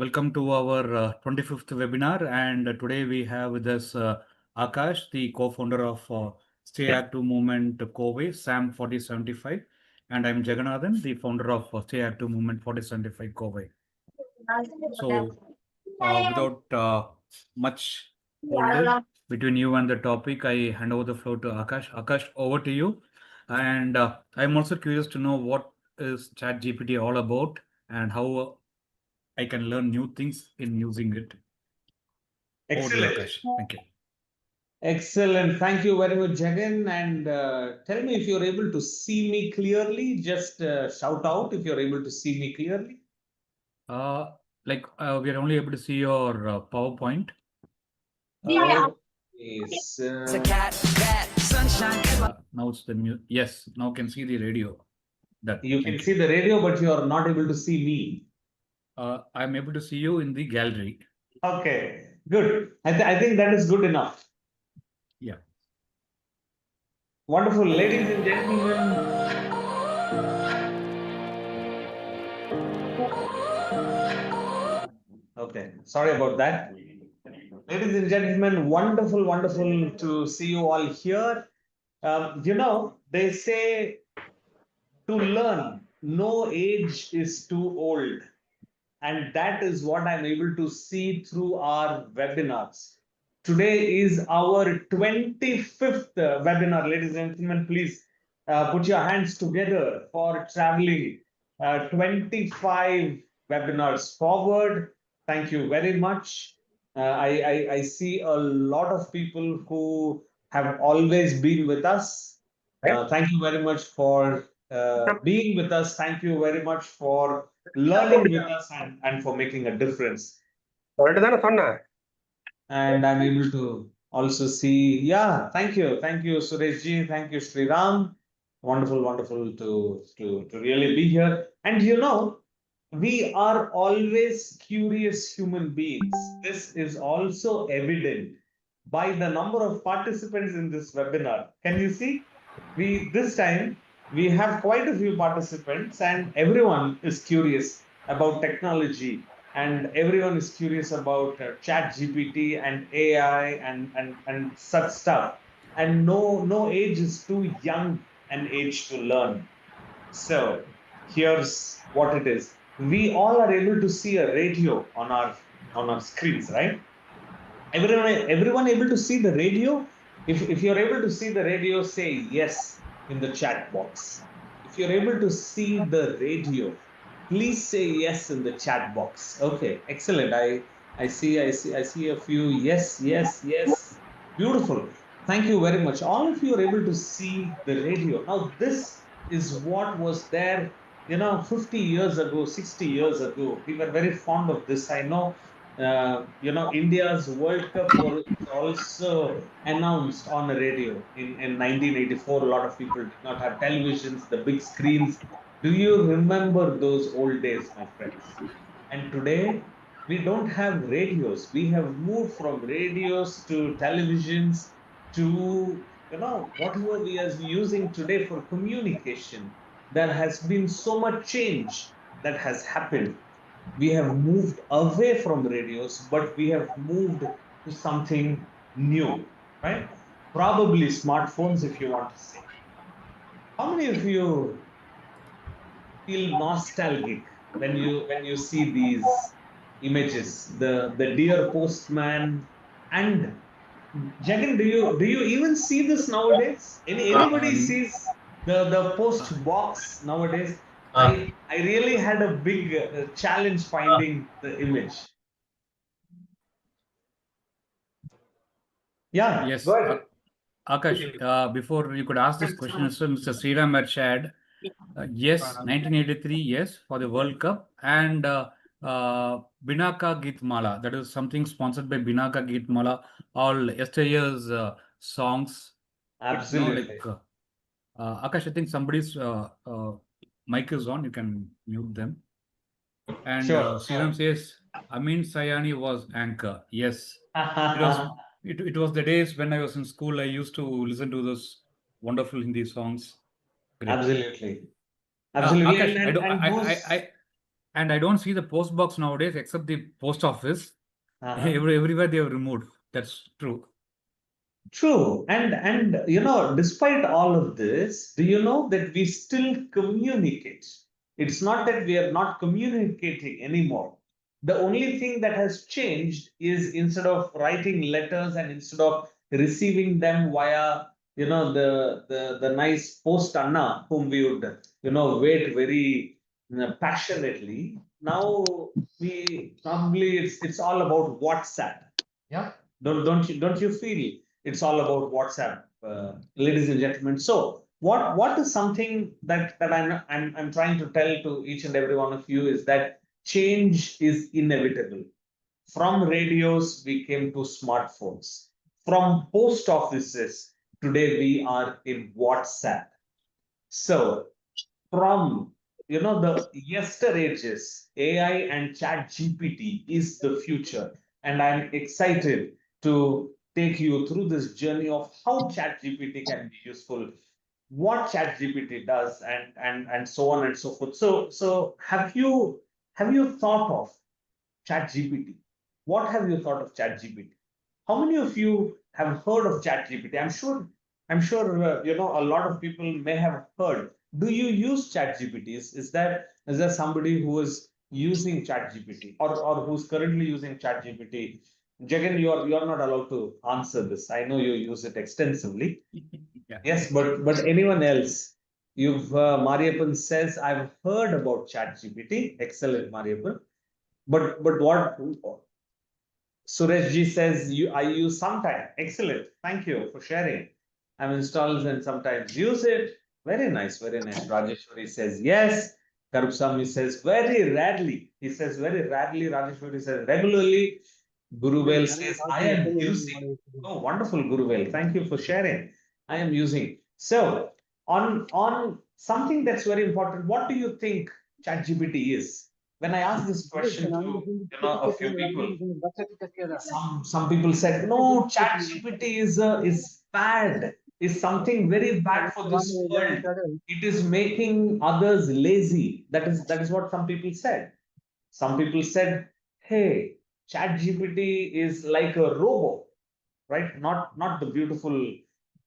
Welcome to our 25th webinar. And today we have with us Akash, the co-founder of Stay Active Movement Kovai, SAM 4075. And I'm Jagannathan, the founder of Stay Active Movement 4075 Kovai. So without much hold between you and the topic, I hand over the floor to Akash. Akash, over to you. And I'm also curious to know what is ChatGPT all about and how I can learn new things in using it. Over to you, Excellent. Akash. Thank you. Excellent. Thank you very much, Jagan. And tell me if you're able to see me clearly. Just shout out if you're able to see me clearly. We are only able to see your PowerPoint. Oh, yes. Now it's the mute. Yes, now can see the radio. You can see the radio, but you are not able to see me. I'm able to see you in the gallery. Okay, good. I think that is good enough. Yeah. Wonderful. Ladies and gentlemen, okay, sorry about that. Ladies and gentlemen, wonderful, wonderful to see you all here. They say to learn, no age is too old. And that is what I'm able to see through our webinars. Today is our 25th webinar. Ladies and gentlemen, please put your hands together for traveling 25 webinars forward. Thank you very much. I see a lot of people who have always been with us. Thank you very much for being with us. Thank you very much for learning with us and for making a difference. And I'm able to also see, yeah, thank you, Sureshji, thank you, Sriram. Wonderful, wonderful to really be here. And we are always curious human beings. This is also evident by the number of participants in this webinar. Can you see? This time we have quite a few participants, and everyone is curious about technology, and everyone is curious about ChatGPT and AI and such stuff. And no age is too young an age to learn. So here's what it is. We all are able to see a radio on our screens, right? Everyone able to see the radio? If you're able to see the radio, say yes in the chat box. If you're able to see the radio, please say yes in the chat box. Okay, excellent. I see a few yes. Beautiful. Thank you very much. All of you are able to see the radio. Now, this is what was there, 50 years ago, 60 years ago. We were very fond of this. I know, India's World Cup was also announced on the radio in 1984. A lot of people did not have televisions, the big screens. Do you remember those old days, my friends? And today, we don't have radios. We have moved from radios to televisions to, whatever we are using today for communication. There has been so much change that has happened. We have moved away from radios, but we have moved to something new, right? Probably smartphones, if you want to say. How many of you feel nostalgic when you see these images? The dear postman, and Jagan, do you even see this nowadays? Anybody sees the post box nowadays? I really had a big challenge finding the image. Yeah, Yes, go ahead. Akash, before you could ask this question, so Mr. Sriram had shared, yes, 1983, yes, for the World Cup, and Binaka Geet Mala, that is something sponsored by Binaka Geet Mala, all yesteryear's songs. Absolutely. Akash, I think somebody's mic is on, you can mute them. And Sure. Sriram says, Amin Sayani was anchor. Yes, it was the days when I was in school. I used to listen to those wonderful Hindi songs. Great. Absolutely. Absolutely. Akash, And those, And I don't see the post box nowadays except the post office. Uh-huh. Everywhere they have removed. That's true. True. And despite all of this, do you know that we still communicate? It's not that we are not communicating anymore. The only thing that has changed is instead of writing letters and instead of receiving them via the nice post Anna whom we would wait very passionately. Now we probably it's all about WhatsApp. Yeah. Don't you feel it's all about WhatsApp, ladies and gentlemen? So what is something that I'm trying to tell to each and every one of you is that change is inevitable. From radios, we came to smartphones. From post offices, today we are in WhatsApp. So from the yester ages, AI and Chat GPT is the future, and I'm excited to take you through this journey of how Chat GPT can be useful, what Chat GPT does, and so on and so forth. So have you thought of Chat GPT? What have you thought of Chat GPT? How many of you have heard of Chat GPT? I'm sure a lot of people may have heard. Do you use Chat GPT? Is there somebody who is using Chat GPT or who's currently using Chat GPT? Jagan, you're not allowed to answer this. I know you use it extensively. Yeah. Yes, but anyone else? You've Mariappan says I've heard about Chat GPT. Excellent, Mariappan. But what Suresh ji says I use sometimes. Excellent. Thank you for sharing. I've installed and sometimes use it. Very nice, very nice. Rajeshwari says yes. Karupsami says very rarely. He says very rarely. Rajeshwari says regularly. Guruvel says I am using. Oh, wonderful, Guruvel. Thank you for sharing. I am using. So on something that's very important, what do you think ChatGPT is? When I asked this question to a few people, some people said no, ChatGPT is bad, is something very bad for this world. It is making others lazy. That is what some people said. Some people said, hey, ChatGPT is like a robo, right? Not the beautiful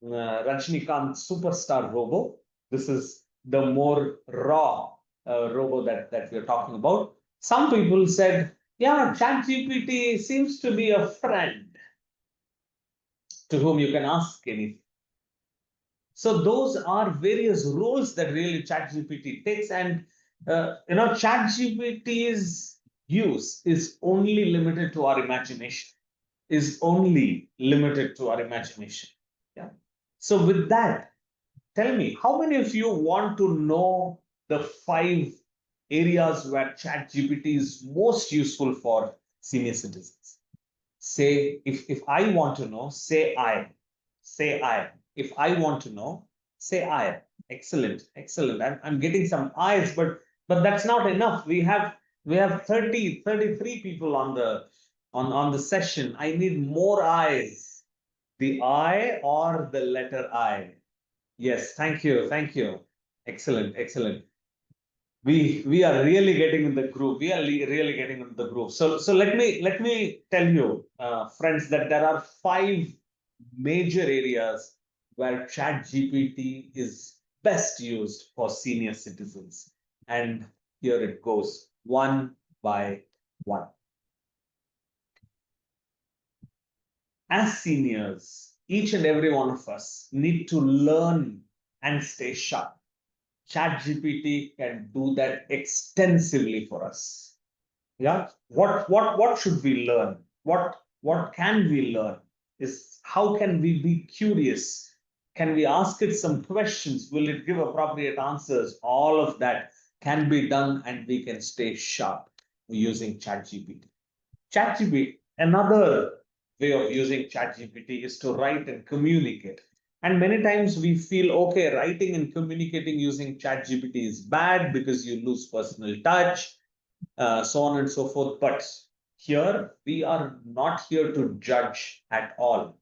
Rajnikant superstar robo. This is the more raw robo that we're talking about. Some people said, yeah, ChatGPT seems to be a friend to whom you can ask anything. So those are various roles that really ChatGPT takes, and ChatGPT's use is only limited to our imagination. Is only limited to our imagination. Yeah. So with that, tell me, how many of you want to know the 5 areas where ChatGPT is most useful for senior citizens? Say, if I want to know, say I. Say I. If I want to know, say I. Excellent, excellent. I'm getting some eyes, but that's not enough. We have 33 people on the session. I need more eyes. The I or the letter I. Yes, thank you, thank you. Excellent, excellent. We are really getting in the groove. We are really getting into the groove. So let me tell you, friends, that there are 5 major areas where Chat GPT is best used for senior citizens, and here it goes, one by one. As seniors, each and every one of us need to learn and stay sharp. ChatGPT can do that extensively for us. Yeah. What should we learn? What can we learn? Is how can we be curious? Can we ask it some questions? Will it give appropriate answers? All of that can be done, and we can stay sharp using ChatGPT. ChatGPT, another way of using ChatGPT is to write and communicate. And many times we feel, okay, writing and communicating using ChatGPT is bad because you lose personal touch, so on and so forth. But here, we are not here to judge at all.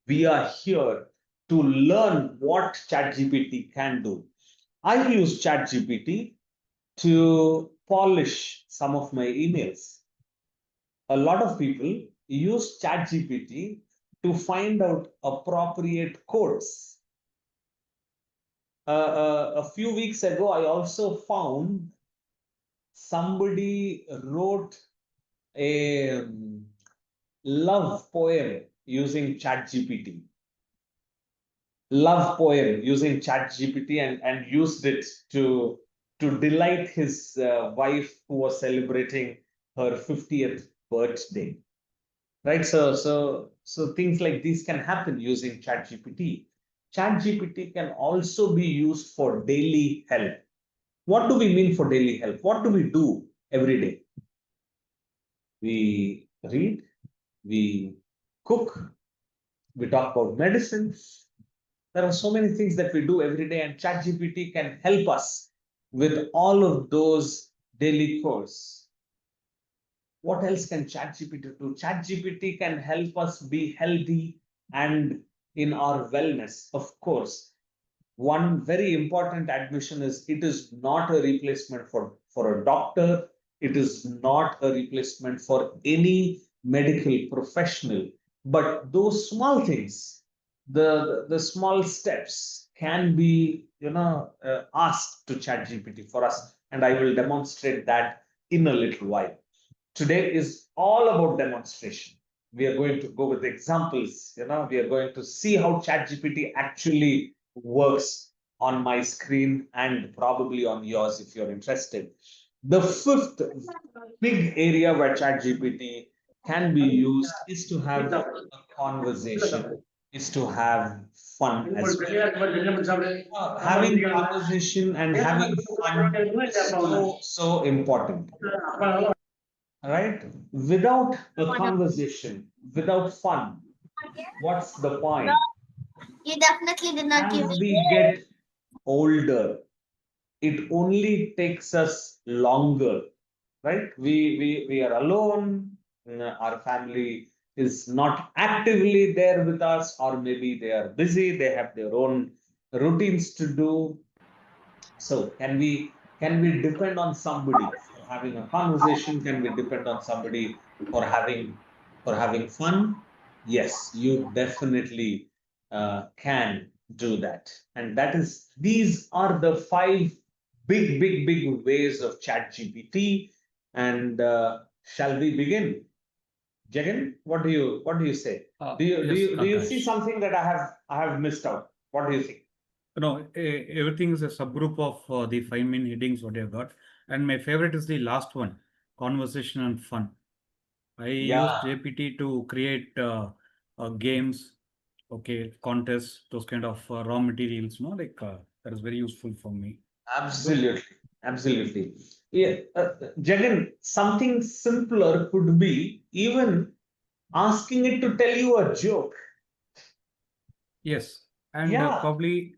We are here to learn what ChatGPT can do. I use ChatGPT to polish some of my emails. A lot of people use ChatGPT to find out appropriate quotes. A few weeks ago, I also found somebody wrote a love poem using ChatGPT. Love poem using ChatGPT and used it to delight his wife who was celebrating her 50th birthday. Right? So things like these can happen using ChatGPT. ChatGPT can also be used for daily help. What do we mean for daily help? What do we do every day? We read, we cook, we talk about medicines. There are so many things that we do every day, and ChatGPT can help us with all of those daily chores. What else can ChatGPT do? ChatGPT can help us be healthy and in our wellness. Of course, one very important admission is it is not a replacement for a doctor. It is not a replacement for any medical professional. But those small things, the small steps can be asked to ChatGPT for us, and I will demonstrate that in a little while. Today is all about demonstration. We are going to go with examples. We are going to see how ChatGPT actually works on my screen and probably on yours if you're interested. The fifth big area where ChatGPT can be used is to have a conversation, is to have fun as well. Having conversation and having fun is so important. Right? Without a conversation, without fun, what's the point? You definitely did not give As me. we get older, it only takes us longer, right? We are alone, our family is not actively there with us, or maybe they are busy, they have their own routines to do. So can we depend on somebody for having a conversation? Can we depend on somebody for having fun? Yes, you definitely can do that. And that is these are the five big ways of chat GPT. And shall we begin? Jagan, what do you say? Do you do Yes, you do you see Akash. something that I have missed out? What do you think? No, everything is a subgroup of the five main headings what I've got. And my favorite is the last one, conversation and fun. I use Yeah. JPT to create games, okay, contests, those kind of raw materials, that is very useful for me. So, Absolutely, absolutely. Yeah, Jagan, something simpler could be even asking it to tell you a joke. yes, and Yeah, probably,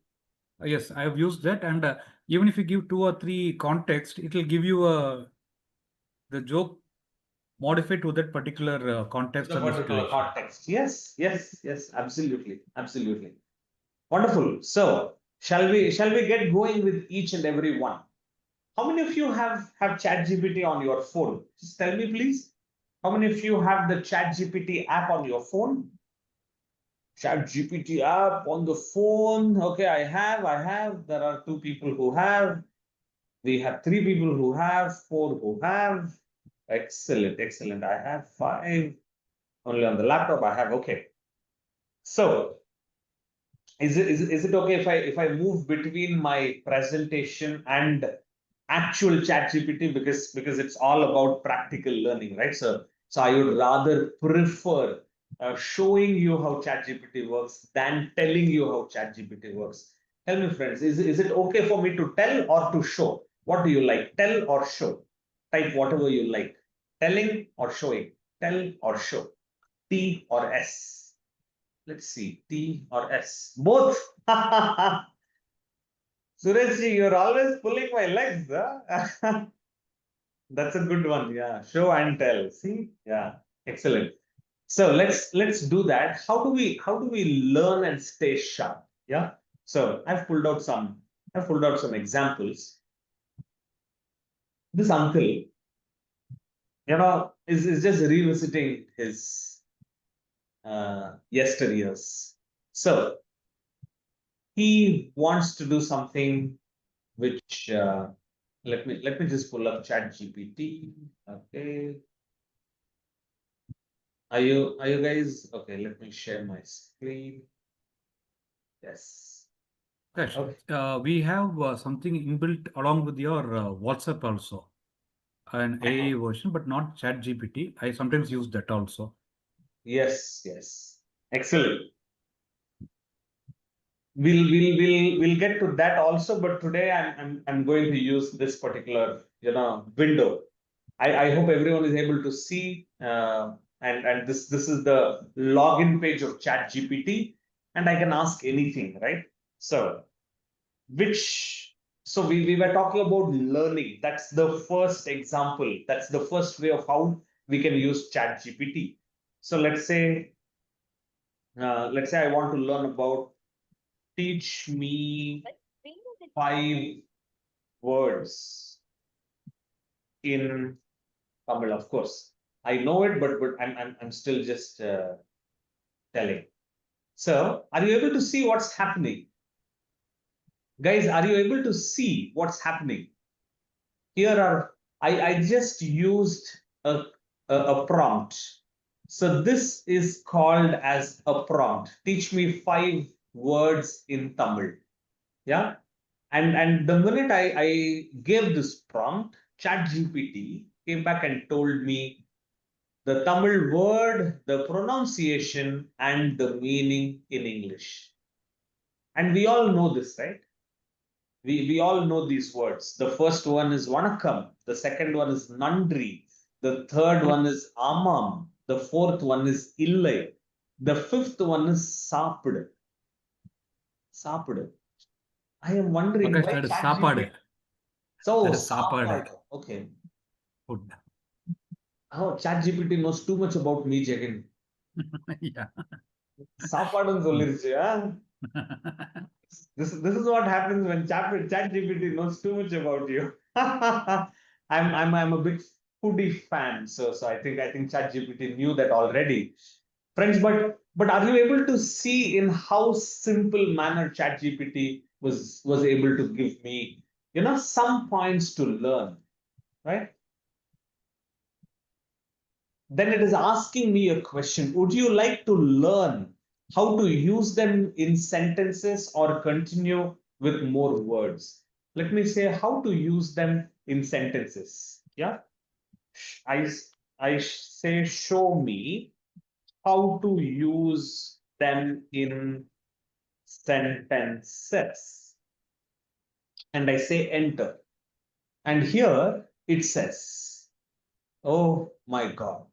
yes, I have used that. And even if you give two or three context, it will give you the joke modified to that particular to context the and the particular situation. context. Yes, yes, yes, absolutely, absolutely. Wonderful. So, shall we get going with each and every one? How many of you have ChatGPT on your phone? Just tell me, please. How many of you have the ChatGPT app on your phone? Chat GPT app on the phone. Okay, I have. There are two people who have. We have three people who have, four who have. Excellent, excellent. I have five. Only on the laptop I have. Okay. So is it okay if I move between my presentation and actual chat gpt because it's all about practical learning, right? So I would rather prefer showing you how chat gpt works than telling you how chat gpt works. Tell me, friends, is it okay for me to tell or to show? What do you like, tell or show? Type whatever you like. Telling or showing? Tell or show? T or S? Let's see, T or S. Both. Sureshji, you're always pulling my legs. Huh? That's a good one. Yeah. Show and tell. See? Yeah. Excellent. So let's do that. How do we learn and stay sharp? Yeah. So I've pulled out some examples. this uncle, is just revisiting his yesteryears. So he wants to do something which let me just pull up ChatGPT. Okay. Are you guys okay? Let me share my screen. Yes. Gosh, Okay. we have something inbuilt along with your WhatsApp also, an AI version, but not ChatGPT. I sometimes use that also. Yes, yes. Excellent. We'll get to that also, but today I'm going to use this particular window. I hope everyone is able to see, and this is the login page of ChatGPT, and I can ask anything, right? So which so we were talking about learning. That's the first example. That's the first way of how we can use ChatGPT. So let's say I want to learn about teach me 5 words in Tamil. Of course, I know it, but I'm still just telling. So, are you able to see what's happening, guys? Are you able to see what's happening? Here are I just used a prompt. So this is called as a prompt. Teach me 5 words in Tamil. Yeah. And the minute I gave this prompt, ChatGPT came back and told me the Tamil word, the pronunciation, and the meaning in English. And we all know this, right? We all know these words. The first one is Vanakkam, the second one is Nandri, the third one is Amam, the fourth one is Illai, the fifth one is Sapid. Sapid. I am wondering Akash, why that is ChatGPT. sapadu. So That is sapadu. Sapad. Okay. Food. Oh, ChatGPT knows too much about me, Jagan. Yeah. சாப்பாடுன்னு சொல்லிருச்சு. This is what happens when ChatGPT knows too much about you. I'm a big foodie fan, so I think ChatGPT knew that already, friends. But are you able to see in how simple manner ChatGPT was able to give me some points to learn, right? Then it is asking me a question. Would you like to learn how to use them in sentences or continue with more words? Let me say how to use them in sentences. Yeah. I, I say, show me how to use them in sentences. And I say enter. And here it says, oh my God.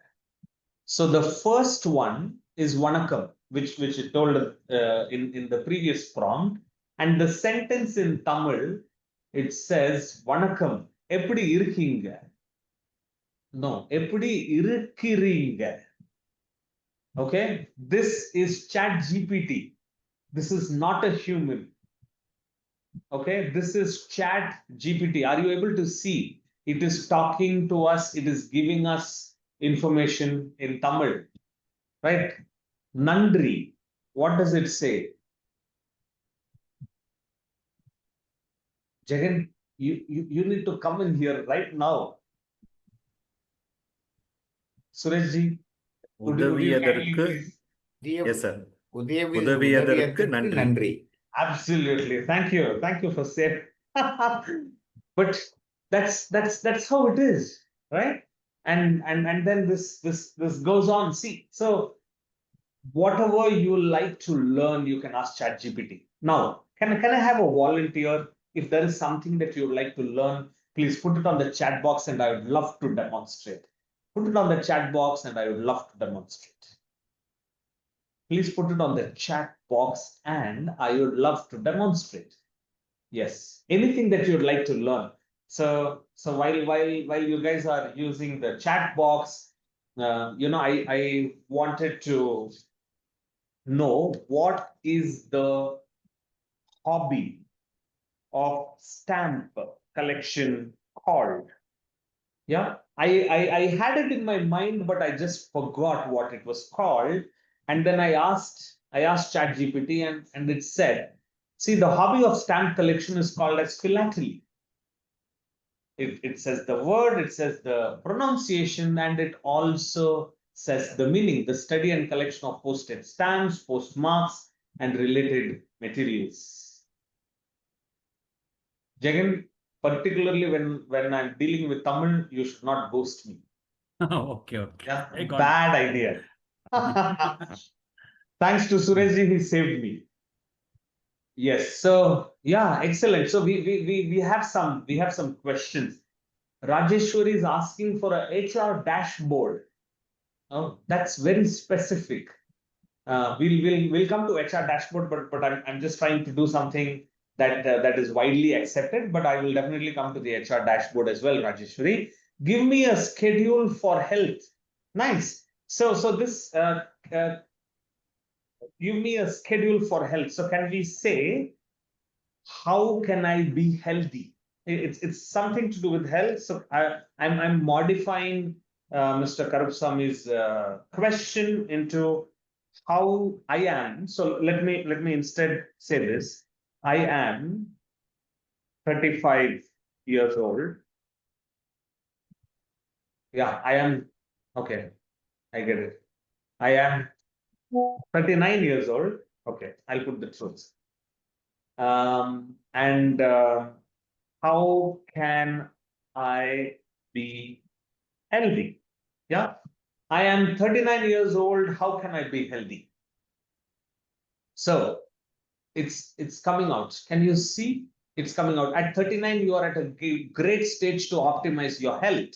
So the first one is Vanakkam, which it told in the previous prompt. And the sentence in Tamil, it says Vanakkam, எப்படி இருக்கீங்க? No, எப்படி இருக்கிறீங்க? Okay, this is Chat GPT. This is not a human. Okay, this is Chat GPT. Are you able to see? It is talking to us, it is giving us information in Tamil, right? Nandri, what does it say? Jagan, you need to come in here right now. Surajji, would you kindly உதவியதற்கு please? Yes sir உதவியதற்கு உதவியதற்கு நன்றி. நன்றி. Absolutely. Thank you for saying. But that's how it is, right? And then this goes on. See, so whatever you like to learn, you can ask ChatGPT. Now, can I have a volunteer? If there is something that you would like to learn, please put it on the chat box and I would love to demonstrate. Put it on the chat box and I would love to demonstrate. Please put it on the chat box and I would love to demonstrate. Yes, anything that you'd like to learn. So while you guys are using the chat box, I wanted to know what is the hobby of stamp collection called. Yeah, I had it in my mind, but I just forgot what it was called. And then I asked ChatGPT, and it said, see, the hobby of stamp collection is called as philately. It says the word, it says the pronunciation, and it also says the meaning, the study and collection of postage stamps, postmarks, and related materials. Jagan, particularly when I'm dealing with Tamil, you should not ghost me. Okay. Yeah, I got bad idea. Thanks to Surajji, he saved me. Yes. So yeah, excellent. So we have some questions. Rajeshwari is asking for a HR dashboard. Oh, that's very specific. We'll come to HR dashboard, but I'm just trying to do something that is widely accepted. But I will definitely come to the HR dashboard as well, Rajeshwari. Give me a schedule for health. Nice. So this give me a schedule for health. So can we say, how can I be healthy? It's something to do with health. So I'm modifying Mr. Karupsami's question into how I am. So let me instead say this. I am 35 years old. Yeah, I am. Okay, I get it. I am 39 years old. Okay, I'll put the truth. And how can I be healthy? Yeah, I am 39 years old. How can I be healthy? So it's coming out. Can you see? It's coming out. At 39, you are at a great stage to optimize your health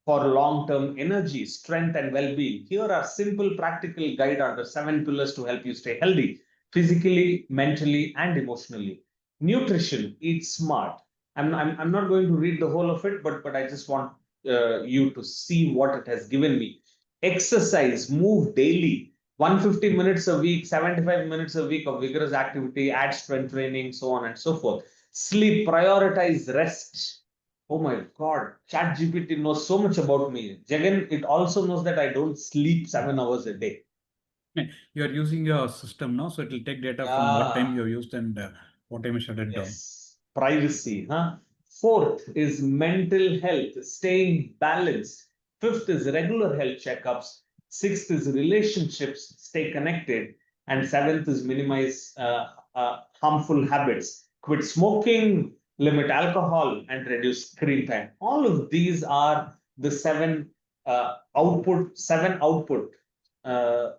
for long-term energy, strength, and well-being. Here are simple, practical guide under 7 pillars to help you stay healthy, physically, mentally, and emotionally. Nutrition, eat smart. I'm not going to read the whole of it, but I just want you to see what it has given me. Exercise, move daily. 150 minutes a week, 75 minutes a week of vigorous activity, add strength training, so on and so forth. Sleep, prioritize rest. Oh my God, ChatGPT knows so much about me. Jagan, it also knows that I don't sleep 7 hours a day. You are using your system now, so it will take data from what time you have used and what time you shut it down. Yes, privacy. Huh? Fourth is mental health, staying balanced. Fifth is regular health checkups. Sixth is relationships, stay connected. And seventh is minimize harmful habits. Quit smoking, limit alcohol, and reduce screen time. All of these are the seven output uh,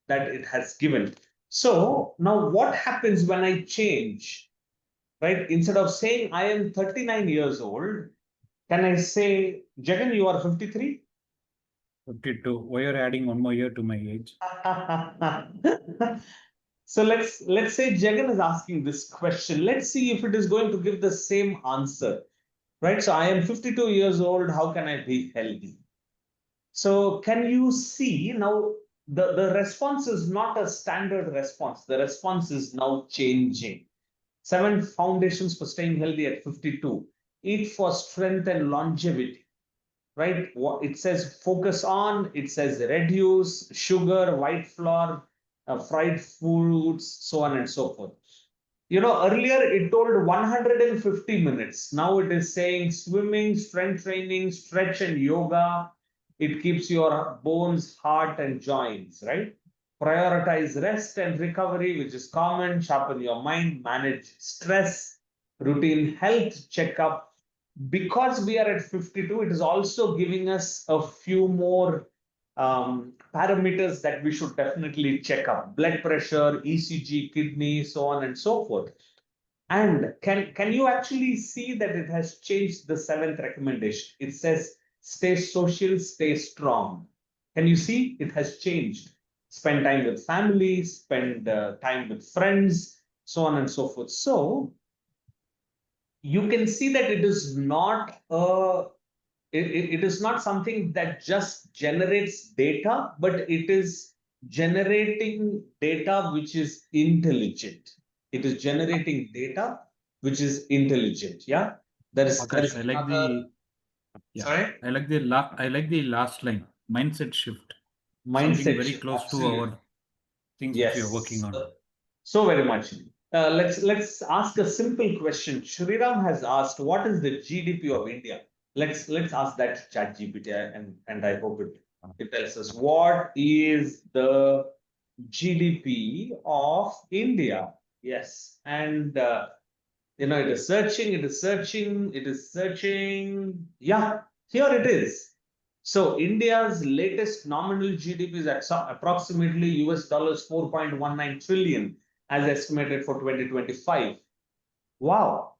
that it has given. So now what happens when I change? Right? Instead of saying I am 39 years old, can I say, Jagan, you are 53? 52. Why are you adding one more year to my age? So let's say Jagan is asking this question. Let's see if it is going to give the same answer. Right? So I am 52 years old. How can I be healthy? So can you see now the response is not a standard response. The response is now changing. 7 foundations for staying healthy at 52. Eat for strength and longevity. Right? It says focus on, it says reduce sugar, white flour, fried foods, so on and so forth. Earlier it told 150 minutes. Now it is saying swimming, strength training, stretch, and yoga. It keeps your bones, heart, and joints, right? Prioritize rest and recovery, which is common. Sharpen your mind, manage stress, routine health checkup. Because we are at 52, it is also giving us a few more parameters that we should definitely check up: blood pressure, ECG, kidney, so on and so forth. And can you actually see that it has changed the seventh recommendation? It says stay social, stay strong. Can you see it has changed? Spend time with family, spend time with friends, so on and so forth. So you can see that it is not it is not something that just generates data, but it is generating data which is intelligent. It is generating data which is intelligent. Yeah, there is Akash, I like another. Yeah, Sorry? I like the last line. Mindset shift. Something Mindset very shift. close to Absolutely. our things which we are working Yes. on. So very much. Let's ask a simple question. Shriram has asked, what is the GDP of India? Let's ask that to ChatGPT, and I hope it tells us what is the GDP of India. Yes, and it is searching, it is searching, it is searching. Yeah, here it is. So India's latest nominal GDP is at approximately US dollars 4.19 trillion as estimated for 2025. Wow,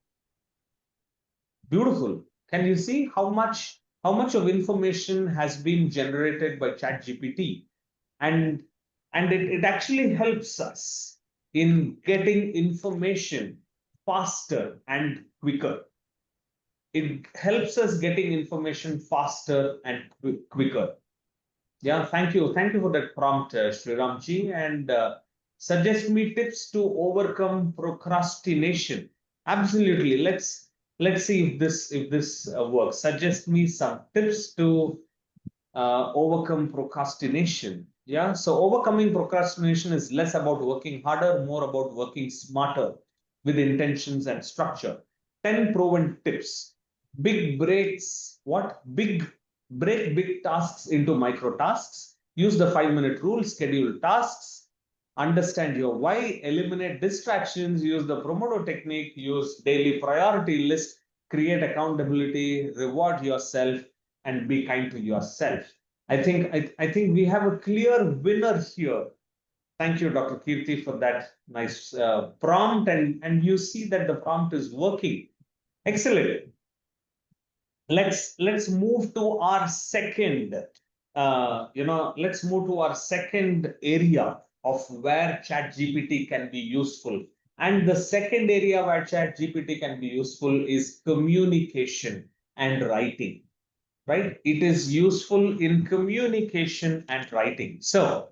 beautiful. Can you see how much of information has been generated by ChatGPT? And it actually helps us in getting information faster and quicker. It helps us getting information faster and quicker. Yeah, thank you for that prompt, Sriramji, and suggest me tips to overcome procrastination. Absolutely. Let's see if this works. Suggest me some tips to overcome procrastination. Yeah, so overcoming procrastination is less about working harder, more about working smarter with intentions and structure. 10 proven tips. Big breaks, what? Break big tasks into micro tasks. Use the 5-minute rule, schedule tasks. Understand your why, eliminate distractions, use the Pomodoro technique, use daily priority list, create accountability, reward yourself, and be kind to yourself. I think we have a clear winner here. Thank you, Dr. Kirti, for that nice prompt, and you see that the prompt is working. Excellent. Let's move to our second. Let's move to our second area of where ChatGPT can be useful. And the second area where ChatGPT can be useful is communication and writing, right? It is useful in communication and writing. So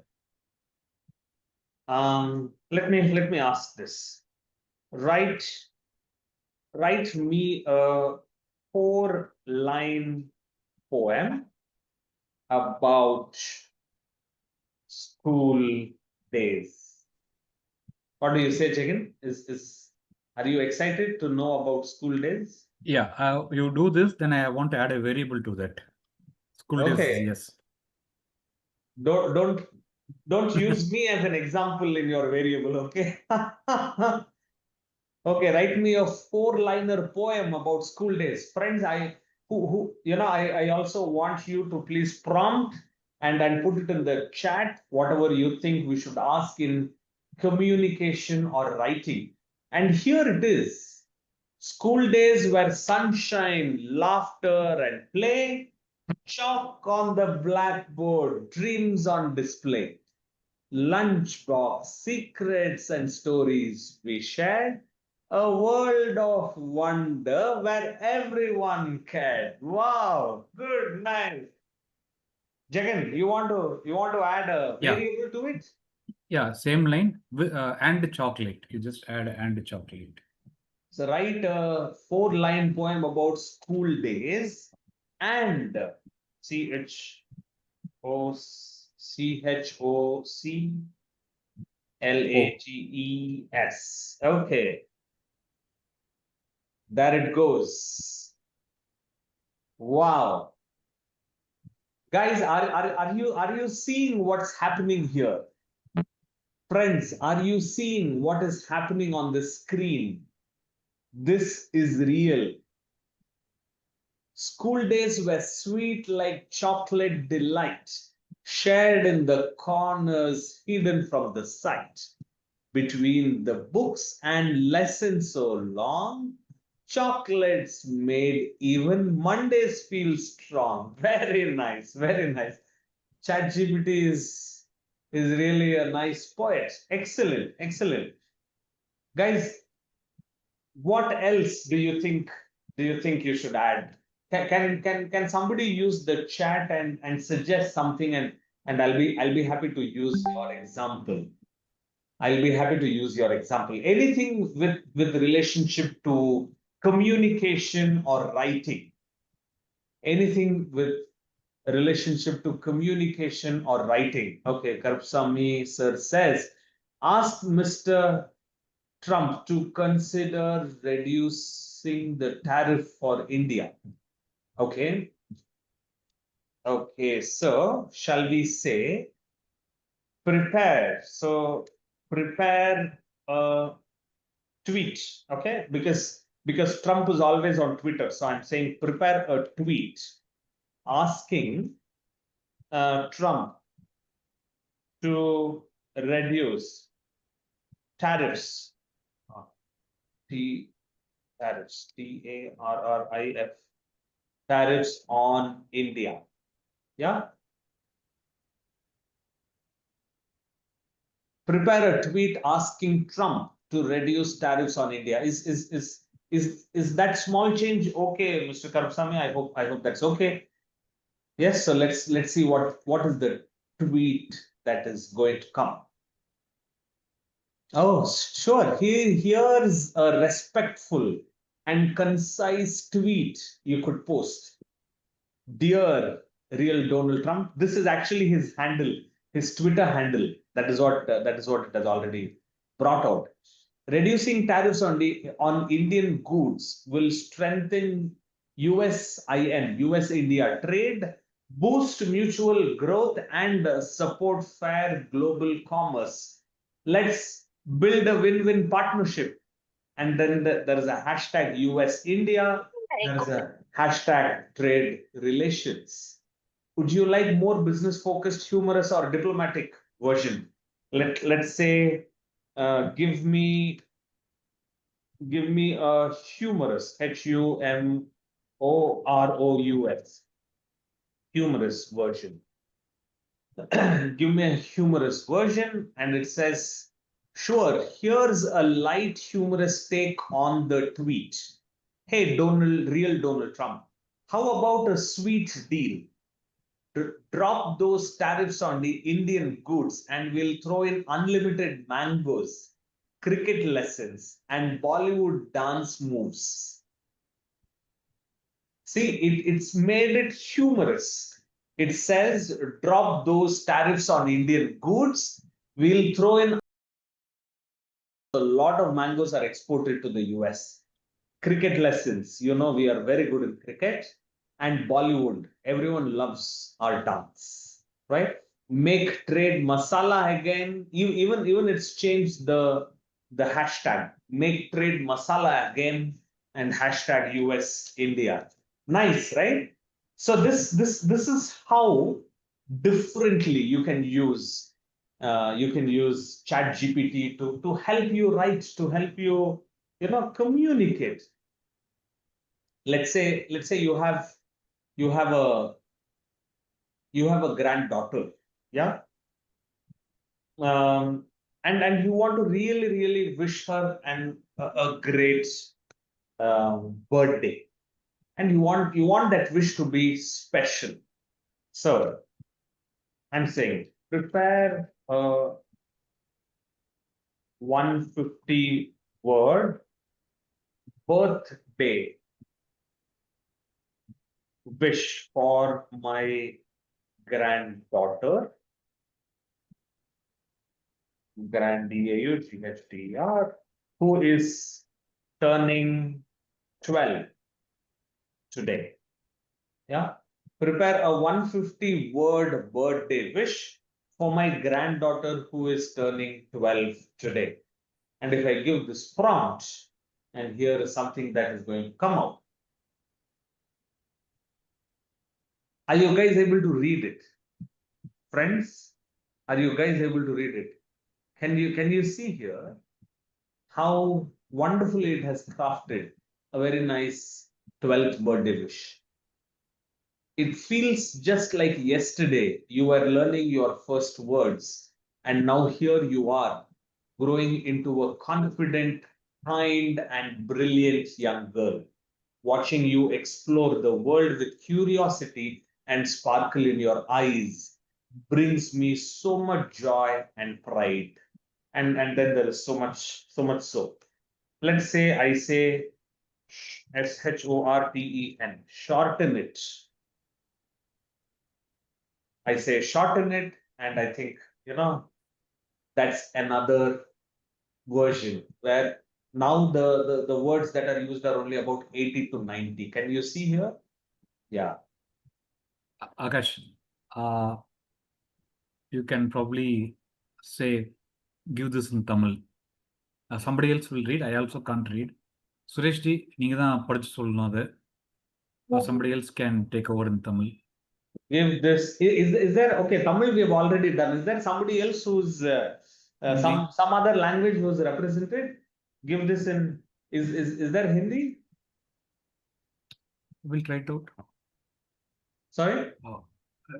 let me ask this. Write write me a 4-line poem about school days. What do you say, Jagan? Is Are you excited to know about school days? Yeah, you do this, then I want to add a variable to that. School days, Okay. yes. Don't don't don't use me as an example in your variable, okay? Okay, write me a 4-liner poem about school days. Friends, I also want you to please prompt and put it in the chat, whatever you think we should ask in communication or writing. And here it is. School days were sunshine, laughter, and play. Chalk on the blackboard, dreams on display. Lunchbox, secrets and stories we shared. A world of wonder where everyone cared. Wow, good, nice. Jagan, you want to add a Yeah, variable to it? yeah, same line and chocolate. You just add and chocolate. So write a 4-line poem about school days and Oh, CHOCLAGES. Okay, there it goes. Wow. Guys, are you seeing what's happening here? Friends, are you seeing what is happening on the screen? This is real. School days were sweet like chocolate delight, shared in the corners, hidden from the sight. Between the books and lessons so long, chocolates made even Mondays feel strong. Very nice, very nice. ChatGPT is really a nice poet. Excellent, excellent. Guys, what else do you think you should add? Can somebody use the chat and suggest something, and I'll be happy to use your example. I'll be happy to use your example. Anything with relationship to communication or writing. anything with relationship to communication or writing. Okay, Karpsami sir says, ask Mr. Trump to consider reducing the tariff for India. Okay. Okay, so shall we say prepare? So prepare a tweet, okay? Because Trump is always on Twitter. So I'm saying prepare a tweet asking Trump to reduce tariffs. Tariffs, TARRIF, tariffs on India. Yeah. Prepare a tweet asking Trump to reduce tariffs on India. Is that small change okay, Mr. Karpsami? I hope that's okay. Yes. So let's see what is the tweet that is going to come. Oh, sure. Here's a respectful and concise tweet you could post. Dear real Donald Trump, this is actually his handle, his Twitter handle. That is what it has already brought out. Reducing tariffs on Indian goods will strengthen US India trade, boost mutual growth, and support fair global commerce. Let's build a win-win partnership. And then there is a hashtag US India. There is a hashtag trade relations. Would you like more business focused, humorous, or diplomatic version? Let's say, give me a humorous, HUMOROUS, humorous version. Give me a humorous version, and it says, sure, here's a light humorous take on the tweet. Hey, real Donald Trump, how about a sweet deal? Drop those tariffs on the Indian goods and we'll throw in unlimited mangoes, cricket lessons, and Bollywood dance moves. See, it's made it humorous. It says, drop those tariffs on Indian goods, we'll throw in a lot of mangoes are exported to the US. Cricket lessons, we are very good in cricket. And Bollywood, everyone loves our dance, right? Make trade masala again. Even it's changed the hashtag. Make trade masala again and hashtag US India. Nice, right? So this is how differently you can use ChatGPT to help you write, to help you communicate. Let's say you have a granddaughter, yeah, and you want to really wish her a great birthday, and you want that wish to be special. So I'm saying prepare a 150 word birthday wish for my granddaughter, GHDR, who is turning 12 today. Yeah. Prepare a 150 word birthday wish for my granddaughter who is turning 12 today. And if I give this prompt, and here is something that is going to come out. Are you guys able to read it? Friends, are you guys able to read it? Can you see here how wonderfully it has crafted a very nice 12th birthday wish? It feels just like yesterday you were learning your first words, and now here you are growing into a confident, kind, and brilliant young girl. Watching you explore the world with curiosity and sparkle in your eyes brings me so much joy and pride. And then there is so much so. Let's say I say SHORTEN, shorten it. I say shorten it, and I think, that's another version where now the words that are used are only about 80 to 90. Can you see here? Yeah. Akash, uh, you can probably say, give this in Tamil. Somebody else will read. I also can't read. Suresh ji, நீங்க தான் படிச்சு சொல்லணும் அது. Somebody else can take over in Tamil. Give this. Is there, okay, Tamil we have already done. Is there somebody else who's some other language who's represented? Give this in. Is there Hindi? We'll try it out. Sorry. Oh,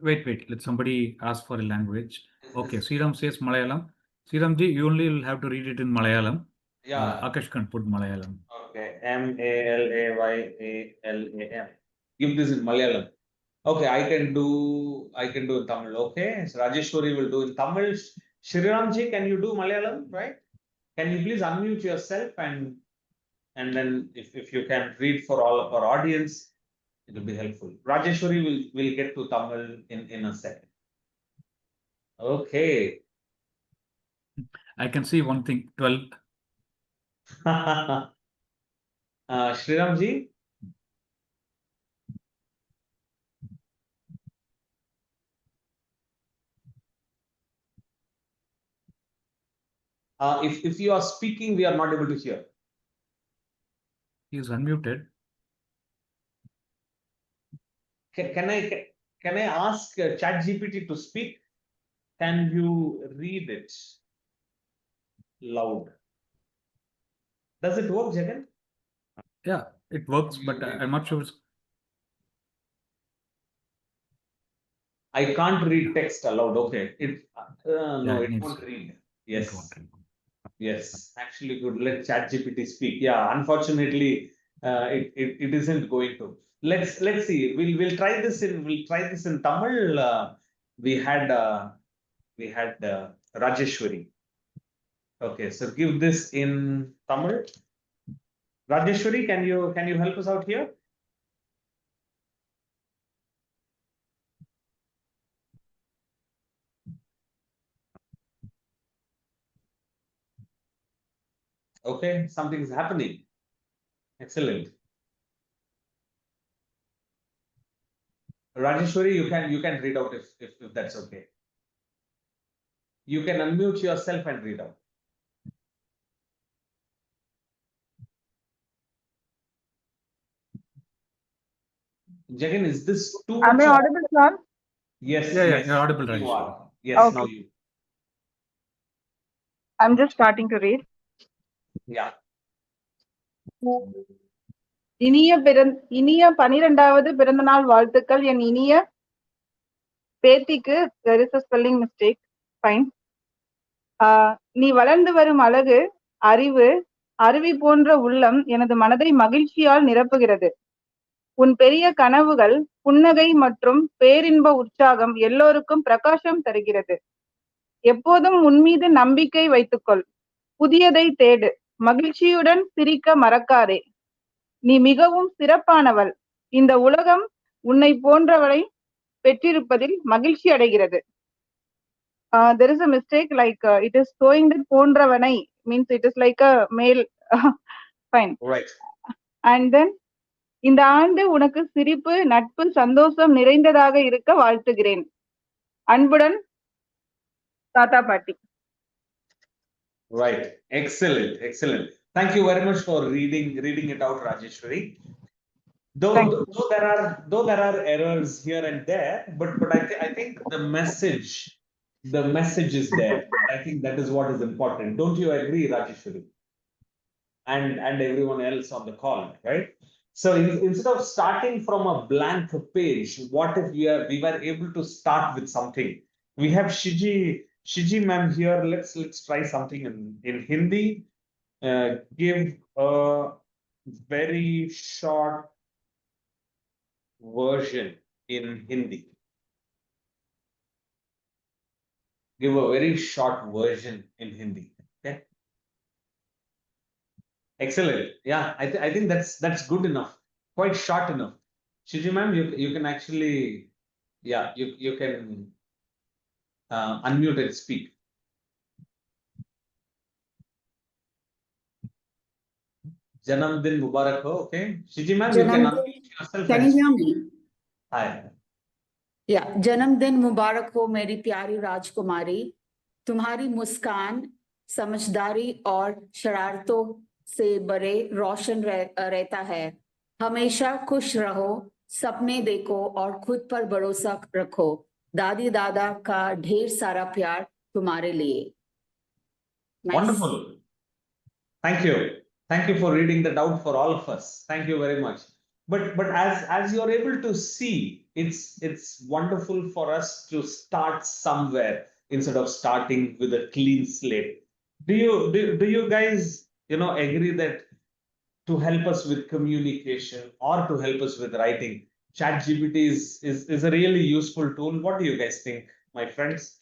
wait. Let somebody ask for a language. Okay, Sriram says Malayalam. Sriram ji, you only will have to read it in Malayalam. Yeah. Akash can put Malayalam. Okay. Malayam. Give this in Malayalam. Okay, I can do in Tamil. Okay, so Rajeshwari will do in Tamil. Shriramji, can you do Malayalam? Right? Can you please unmute yourself, and then if you can read for all of our audience, it will be helpful. Rajeshwari will get to Tamil in a second. Okay. I can see one thing. 12. Shriramji. If you are speaking, we are not able to hear. He is unmuted. Can I ask ChatGPT to speak? Can you read it loud? Does it work, Jagan? Yeah, it works, but I'm not sure. I can't read text aloud. Okay. No, it needs won't to. read. Yes. It won't read. Yes. Actually, good. Let ChatGPT speak. Yeah. Unfortunately, it isn't going to. Let's see. We'll try this in Tamil. We had Rajeshwari. Okay. So give this in Tamil. Rajeshwari, can you help us out here? Okay, something is happening. Excellent. Rajeshwari, you can read out if that's okay. You can unmute yourself and read out. Jagan, is this too much? Am I audible, sir? Yes. Yeah, yes, you're audible, you Rajeshwari. are. Yes, Okay. now you. I'm just starting to read. Yeah. இனிய 12வது பிறந்தநாள் வாழ்த்துக்கள் என் இனிய பேத்திக்கு. there is a spelling mistake. Fine. நீ வளர்ந்து வரும் அழகு, அறிவு, அருவி போன்ற உள்ளம் எனது மனதை மகிழ்ச்சியால் நிரப்புகிறது. உன் பெரிய கனவுகள், புன்னகை மற்றும் பேரின்ப உற்சாகம் எல்லோருக்கும் பிரகாசம் தருகிறது. எப்போதும் உன்மீது நம்பிக்கை வைத்துக்கொள். புதியதை தேடு. மகிழ்ச்சியுடன் சிரிக்க மறக்காதே. நீ மிகவும் சிறப்பானவள். இந்த உலகம் உன்னை போன்றவளை பெற்றிருப்பதில் மகிழ்ச்சி அடைகிறது. There is a mistake, like it is showing that போன்றவனை means it is like a male. Fine. Right. And then இந்த ஆண்டு உனக்கு சிரிப்பு, நட்பு, சந்தோஷம் நிறைந்ததாக இருக்க வாழ்த்துகிறேன். அன்புடன் தாத்தா பாட்டி. Right. Excellent. Thank you very much for reading it out, Rajeshwari. Though there are errors here and there, but I think the message is there. I think that is what is important. Don't you agree, Rajeshwari? And everyone else on the call, right? So instead of starting from a blank page, what if we were able to start with something? We have Shiji ma'am here. Let's try something in Hindi. Give a very short version in Hindi. Give a very short version in Hindi. Okay. Excellent. Yeah, I think that's good enough. Quite short enough. Shiji ma'am, you can actually, yeah, you can unmute and speak. Janamdin Mubarak ho, okay? Shiji ma'am, you can unmute yourself Can and you speak. hear me? Hi. या जन्मदिन मुबारक हो मेरी प्यारी राजकुमारी। तुम्हारी मुस्कान समझदारी और शरारतों से बड़े रोशन रहता है। हमेशा खुश रहो, सपने देखो और खुद पर भरोसा रखो। दादी दादा का ढेर सारा प्यार तुम्हारे लिए। Nice. Wonderful. Thank you. Thank you for reading that out for all of us. Thank you very much. But as you're able to see, it's wonderful for us to start somewhere instead of starting with a clean slate. Do you guys agree that to help us with communication or to help us with writing, ChatGPT is a really useful tool? What do you guys think, my friends?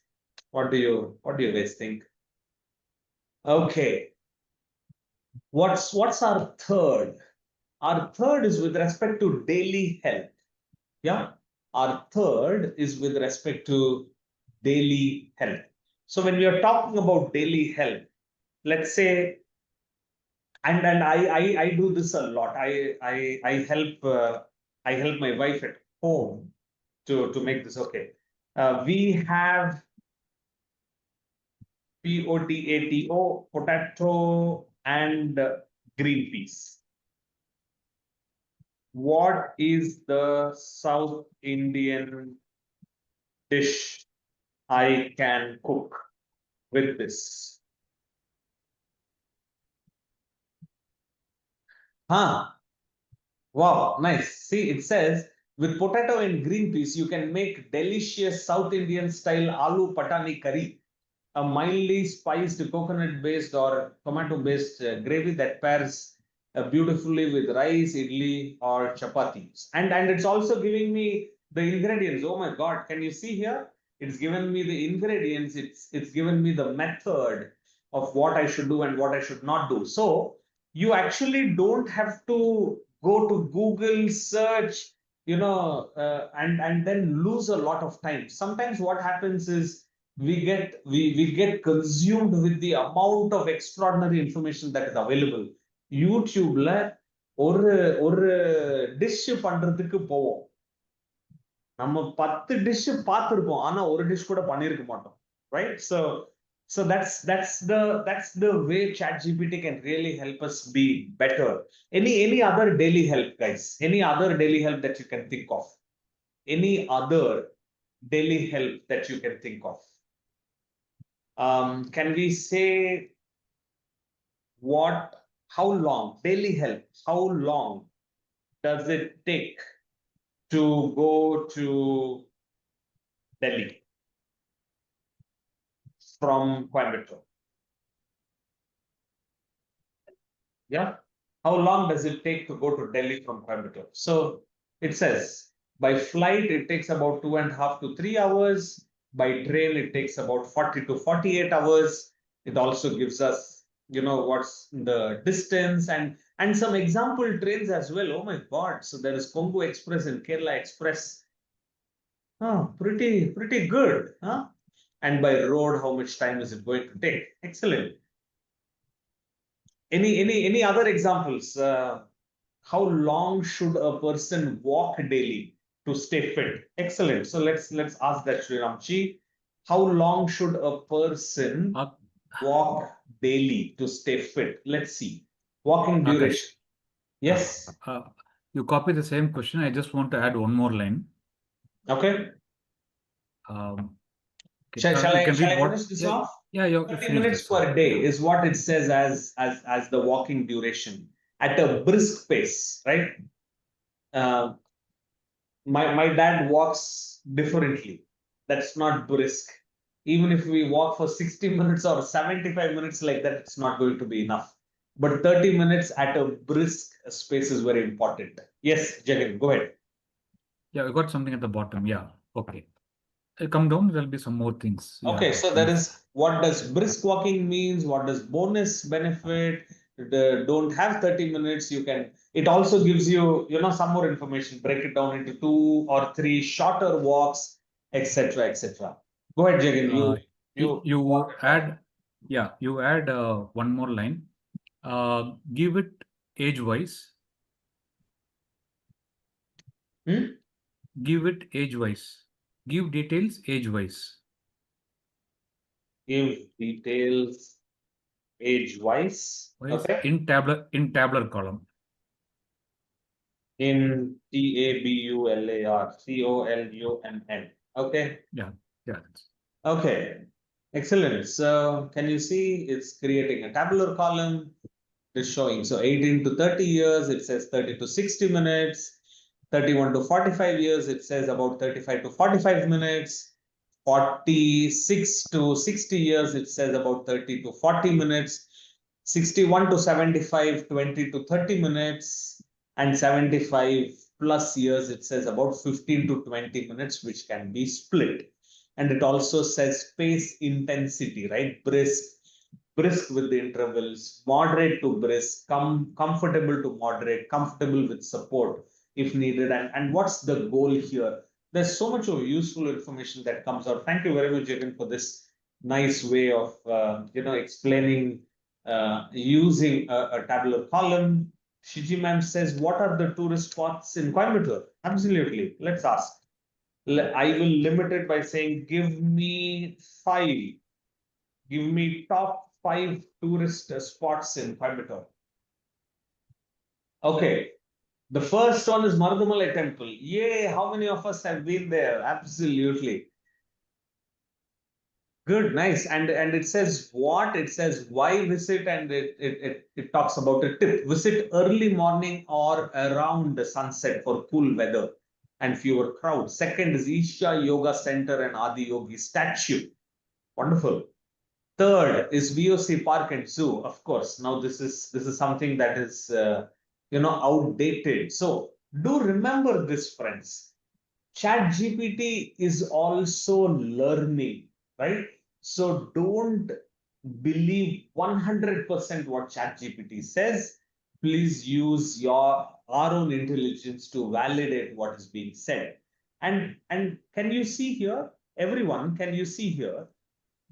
What do you guys think? Okay. What's our third? Our third is with respect to daily health. Yeah. Our third is with respect to daily health. So when we are talking about daily health, let's say, and I do this a lot. I help my wife at home to make this okay. We have POTATO, potato and green peas. What is the South Indian dish I can cook with this? Wow, nice. See, it says with potato and green peas, you can make delicious South Indian style aloo patani curry, a mildly spiced coconut-based or tomato-based gravy that pairs beautifully with rice, idli, or chapatis. And it's also giving me the ingredients. Oh my God, can you see here? It's given me the ingredients. It's given me the method of what I should do and what I should not do. So you actually don't have to go to Google search, and then lose a lot of time. Sometimes what happens is we get consumed with the amount of extraordinary information that is available. YouTubeல ஒரு ஒரு dish பண்றதுக்கு போவோம். நம்ம 10 dish பார்த்திருப்போம், ஆனா ஒரு dish கூட பண்ணிருக்க மாட்டோம், right? So that's the way ChatGPT can really help us be better. Any other daily help, guys? Any other daily help that you can think of? Any other daily help that you can think of? Can we say how long daily help? How long does it take to go to Delhi from Coimbatore? Yeah. How long does it take to go to Delhi from Coimbatore? So it says by flight, it takes about 2.5 to 3 hours. By train, it takes about 40 to 48 hours. It also gives us, what's the distance and some example trains as well. Oh my God. So there is Kongu Express and Kerala Express. Pretty good. Huh? And by road, how much time is it going to take? Excellent. Any other examples? How long should a person walk daily to stay fit? Excellent. So let's ask that, Sriramji. How long should a person walk daily to stay fit? Let's see. Walking duration. Yes. You copy the same question. I just want to add one more line. Okay. Shall I finish this off? Yeah, 30 minutes per day is what it says as the walking duration at a brisk pace, right? My dad walks differently. That's not brisk. Even if we walk for 60 minutes or 75 minutes like that, it's not going to be enough. But 30 minutes at a brisk space is very important. Yes, Jagan, go ahead. Yeah, we got something at the bottom. Yeah, okay. Come down, there'll be some more things. Okay, so there is what does brisk walking means, what does bonus benefit, don't have 30 minutes, you can, it also gives you, some more information, break it down into 2 or 3 shorter walks, etc. etc. Go ahead, Jagan. You add, you add one more line. Give it age-wise. Give it age-wise. Give details age-wise. Give details age-wise. Okay. In tabular column. In TABULAR COLUMN. Okay. Yeah. Okay. Excellent. So can you see it's creating a tabular column? It's showing. So 18 to 30 years, it says 30 to 60 minutes. 31 to 45 years, it says about 35 to 45 minutes. 46 to 60 years, it says about 30 to 40 minutes. 61 to 75, 20 to 30 minutes. And 75 plus years, it says about 15 to 20 minutes, which can be split. And it also says pace intensity, right? Brisk with the intervals, moderate to brisk, comfortable to moderate, comfortable with support if needed. And what's the goal here? There's so much of useful information that comes out. Thank you very much, Jagan, for this nice way of explaining using a tabular column. Shiji ma'am says, what are the tourist spots in Coimbatore? Absolutely. Let's ask. I will limit it by saying, give me 5. Give me top 5 tourist spots in Coimbatore. Okay. The first one is Marudamalai Temple. Yay! How many of us have been there? Absolutely. Good, nice. And it says what? It says why visit, and it talks about a tip. Visit early morning or around the sunset for cool weather and fewer crowds. Second is Isha Yoga Center and Adi Yogi statue. Wonderful. Third is VOC Park and Zoo. Of course, now this is something that is outdated. So do remember this, friends. ChatGPT is also learning, right? So don't believe 100% what ChatGPT says. Please use your own intelligence to validate what is being said. And can you see here, everyone? Can you see here?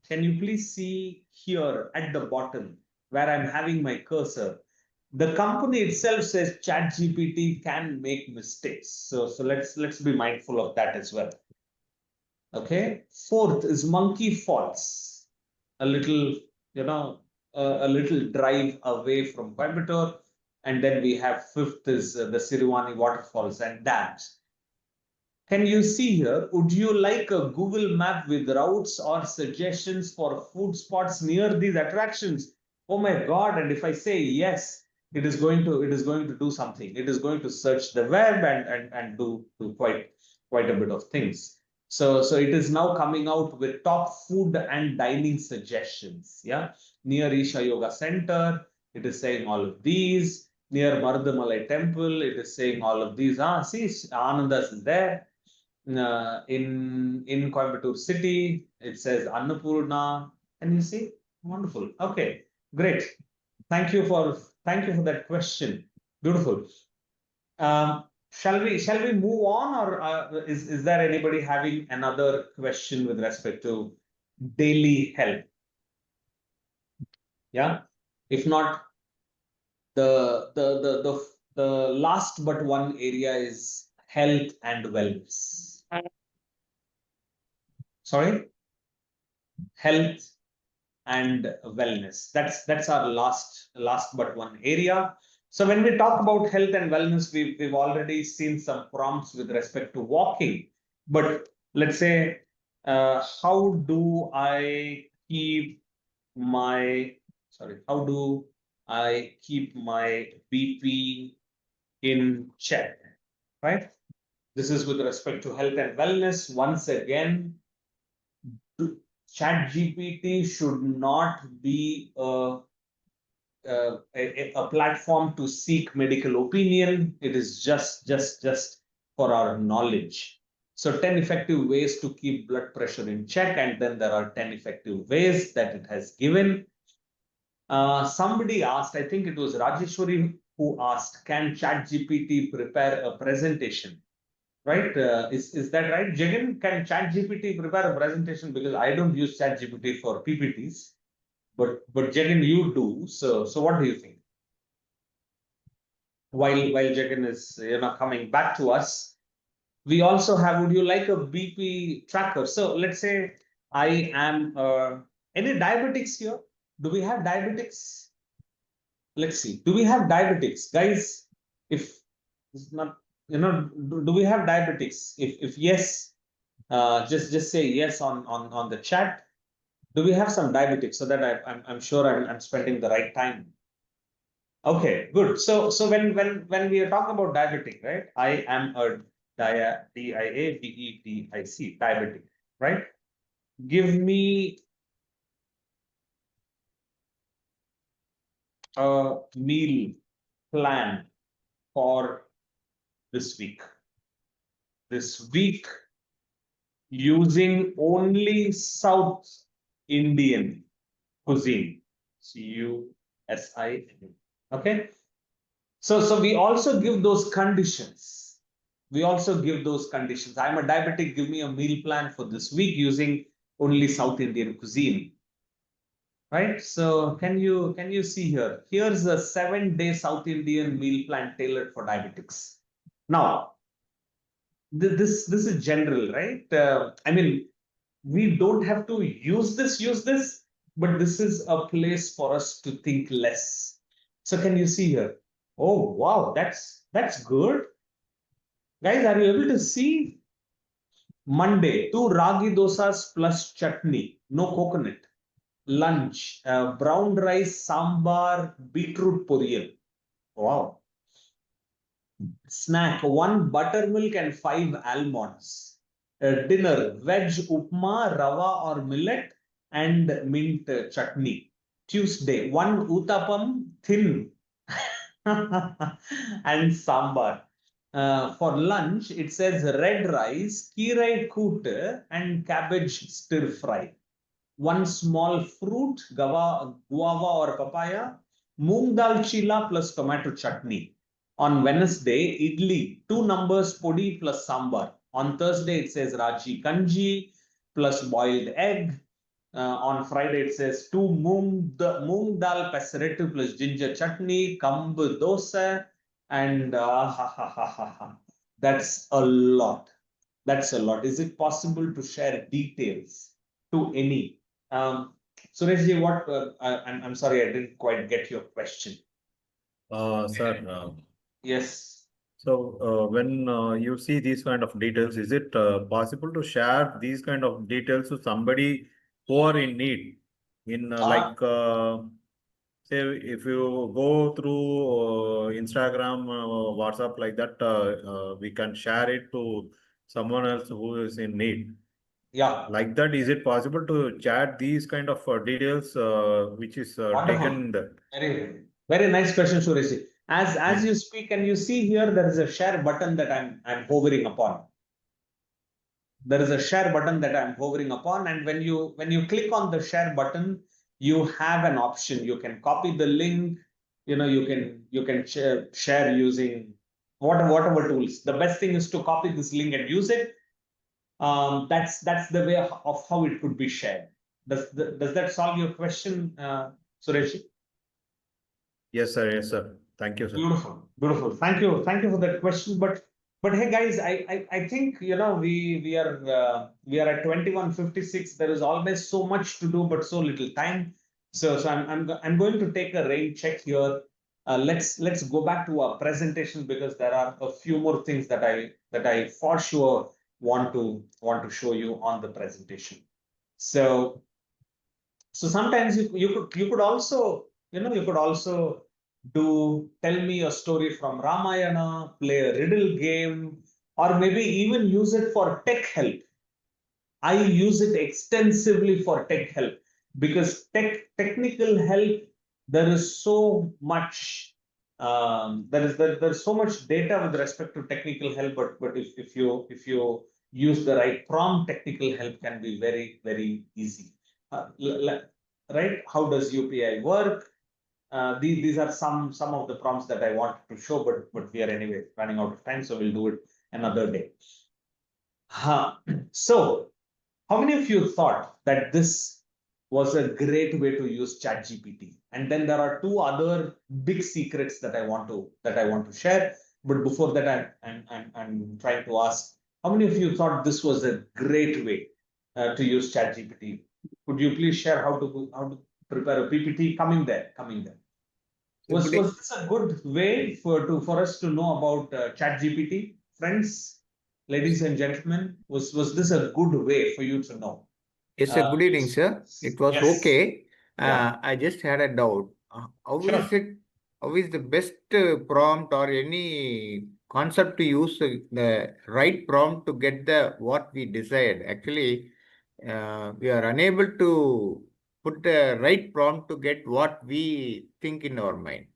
Can you please see here at the bottom where I'm having my cursor? The company itself says ChatGPT can make mistakes. So let's be mindful of that as well. Okay. Fourth is Monkey Falls, a little a little drive away from Coimbatore, and then we have fifth is the Sirwani waterfalls and dams. Can you see here? Would you like a Google map with routes or suggestions for food spots near these attractions? Oh my God! And if I say yes, it is going to do something. It is going to search the web and do quite a bit of things. So it is now coming out with top food and dining suggestions. Yeah, near Isha Yoga Center, it is saying all of these. Near Marudamalai Temple, it is saying all of these. See, Anandas is there. In Coimbatore city, it says Annapurna. Can you see? Wonderful. Okay, great. Thank you for that question. Beautiful. Shall we move on, or is there anybody having another question with respect to daily health? Yeah. If not, the last but one area is health and wellness. Sorry, health and wellness. That's our last but one area. So when we talk about health and wellness, we've already seen some prompts with respect to walking. But let's say, how do I keep my BP in check? Right. This is with respect to health and wellness. Once again, ChatGPT should not be a platform to seek medical opinion. It is just for our knowledge. So 10 effective ways to keep blood pressure in check, and then there are 10 effective ways that it has given. Somebody asked, I think it was Rajeshwari who asked, can ChatGPT prepare a presentation? right? Is that right? Jagan, can ChatGPT prepare a presentation? Because I don't use ChatGPT for PPTs, but Jagan, you do. So what do you think? While Jagan is coming back to us, we also have. Would you like a BP tracker? So let's say I am any diabetics here. Do we have diabetics? Let's see. Do we have diabetics, guys? If it's not, do we have diabetics? If yes, just say yes on the chat. Do we have some diabetics so that I'm sure I'm spending the right time? Okay, good. So when we are talking about diabetic, right? I am a diabetic, diabetic, right? Give me a meal plan for this week. This week using only South Indian cuisine. CUSIN. Okay. So we also give those conditions. We also give those conditions. I'm a diabetic. Give me a meal plan for this week using only South Indian cuisine. Right. So can you see here? Here's a 7-day South Indian meal plan tailored for diabetics. Now, this is general, right? I mean, we don't have to use this, but this is a place for us to think less. So can you see here? Oh wow, that's good. Guys, are you able to see? Monday, 2 ragi dosas plus chutney, no coconut. Lunch, brown rice, sambar, beetroot poriyal. Wow. Snack, 1 buttermilk and 5 almonds. Dinner, veg upma, rava or millet, and mint chutney. Tuesday, 1 uttapam, thin, and sambar. For lunch, it says red rice, kirai koot, and cabbage stir fry. 1 small fruit, guava or papaya, moong dal chila plus tomato chutney. On Wednesday, idli, 2 numbers podi plus sambar. On Thursday, it says raji kanji plus boiled egg. On Friday, it says 2 moong dal pesarettu plus ginger chutney, kambu dosa, and that's a lot. That's a lot. Is it possible to share details to any? Sureshji, what? I'm sorry, I didn't quite get your question. Sir, Yes. so when you see these kind of details, is it possible to share these kind of details to somebody who are in need? In say, if you go through Instagram, WhatsApp like that, we can share it to someone else who is in need. Yeah. Like that, is it possible to chat these kind of details which is taken in the... Very, very nice question, Sureshji. As you speak, and you see here, there is a share button that I'm hovering upon. There is a share button that I'm hovering upon, and when you click on the share button, you have an option. You can copy the link. You can share using whatever tools. The best thing is to copy this link and use it. That's the way of how it could be shared. Does that solve your question, Suresh? Yes, sir. Yes, sir. Thank you, sir. Beautiful, beautiful. Thank you for that question. But hey, guys, I think we are at 21:56. There is always so much to do, but so little time. So I'm going to take a rain check here. Let's go back to our presentation because there are a few more things that I for sure want to show you on the presentation. So sometimes you could also do tell me a story from Ramayana, play a riddle game, or maybe even use it for tech help. I use it extensively for tech help because technical help, there is so much there's so much data with respect to technical help, but if you use the right prompt, technical help can be very, very easy. Right? How does UPI work? These are some of the prompts that I wanted to show, but we are anyway running out of time, so we'll do it another day. So, how many of you thought that this was a great way to use ChatGPT? And then there are two other big secrets that I want to share. But before that, I'm trying to ask, how many of you thought this was a great way to use ChatGPT? Could you please share how to prepare a PPT? Coming there. Was this a good way for us to know about ChatGPT, friends? Ladies and gentlemen, was this a good way for you to know? Yes, sir. Good evening, sir. It was Yes. okay. Yeah. I just had a doubt. How Sure. is it? How is the best prompt or any concept to use the right prompt to get the what we desired? Actually, we are unable to put the right prompt to get what we think in our mind.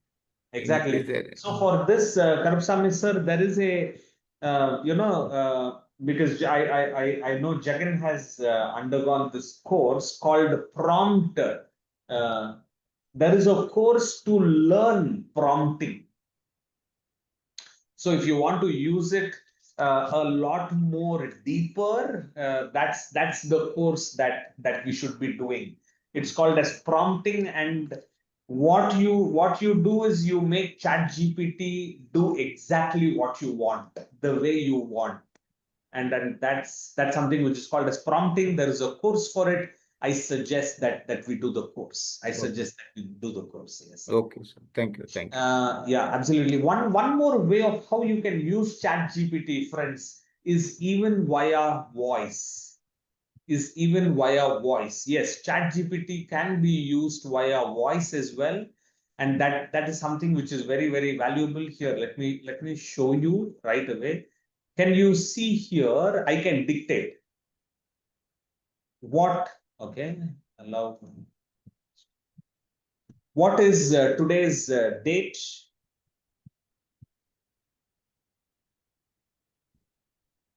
Exactly. So for this, Karupsamy sir, there is a because I know Jagan has undergone this course called prompt. There is a course to learn prompting. So if you want to use it a lot more deeper, that's the course that we should be doing. It's called as prompting, and what you do is you make ChatGPT do exactly what you want, the way you want, and then that's something which is called as prompting. There is a course for it. I suggest that we do the course. I suggest that we do the course. Yes. Okay, sir. Thank you. Thank you. Yeah, absolutely. One more way of how you can use ChatGPT, friends, is even via voice. Yes, ChatGPT can be used via voice as well, and that is something which is very, very valuable. Here, let me show you right away. Can you see here? I can dictate what. Okay, allow. What is today's date?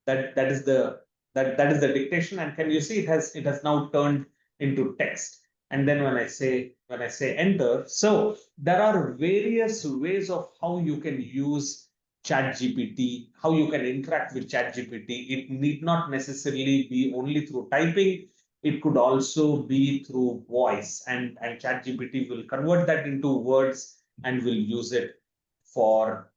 That is the dictation, and can you see it has now turned into text. And then when I say enter, so there are various ways of how you can use ChatGPT, how you can interact with ChatGPT. It need not necessarily be only through typing. It could also be through voice, and ChatGPT will convert that into words and will use it for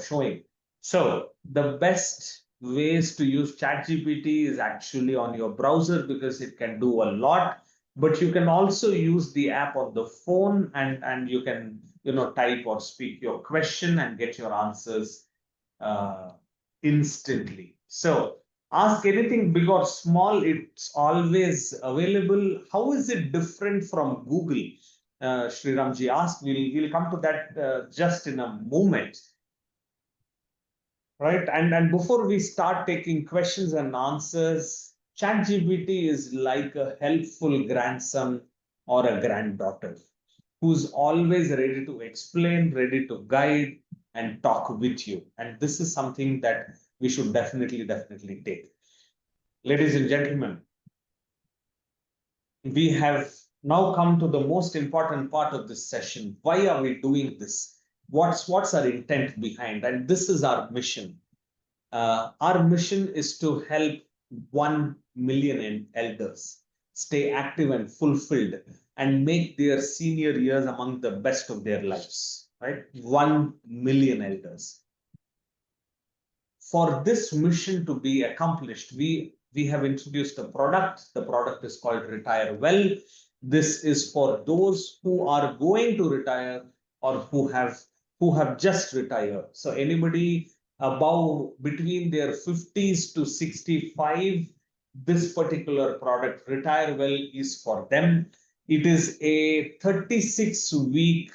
showing. So the best ways to use ChatGPT is actually on your browser because it can do a lot. But you can also use the app on the phone, and you can type or speak your question and get your answers instantly. So ask anything big or small, it's always available. How is it different from Google? Sriramji asked. We'll come to that just in a moment. Right, and before we start taking questions and answers, ChatGPT is like a helpful grandson or a granddaughter who's always ready to explain, ready to guide, and talk with you. And this is something that we should definitely take. Ladies and gentlemen, we have now come to the most important part of this session. Why are we doing this? What's our intent behind? And this is our mission. Our mission is to help 1 million elders stay active and fulfilled and make their senior years among the best of their lives. Right? 1 million elders. For this mission to be accomplished, we have introduced a product. The product is called Retire Well. This is for those who are going to retire or who have just retired. So anybody above between their 50s to 65, this particular product, Retire Well, is for them. It is a 36-week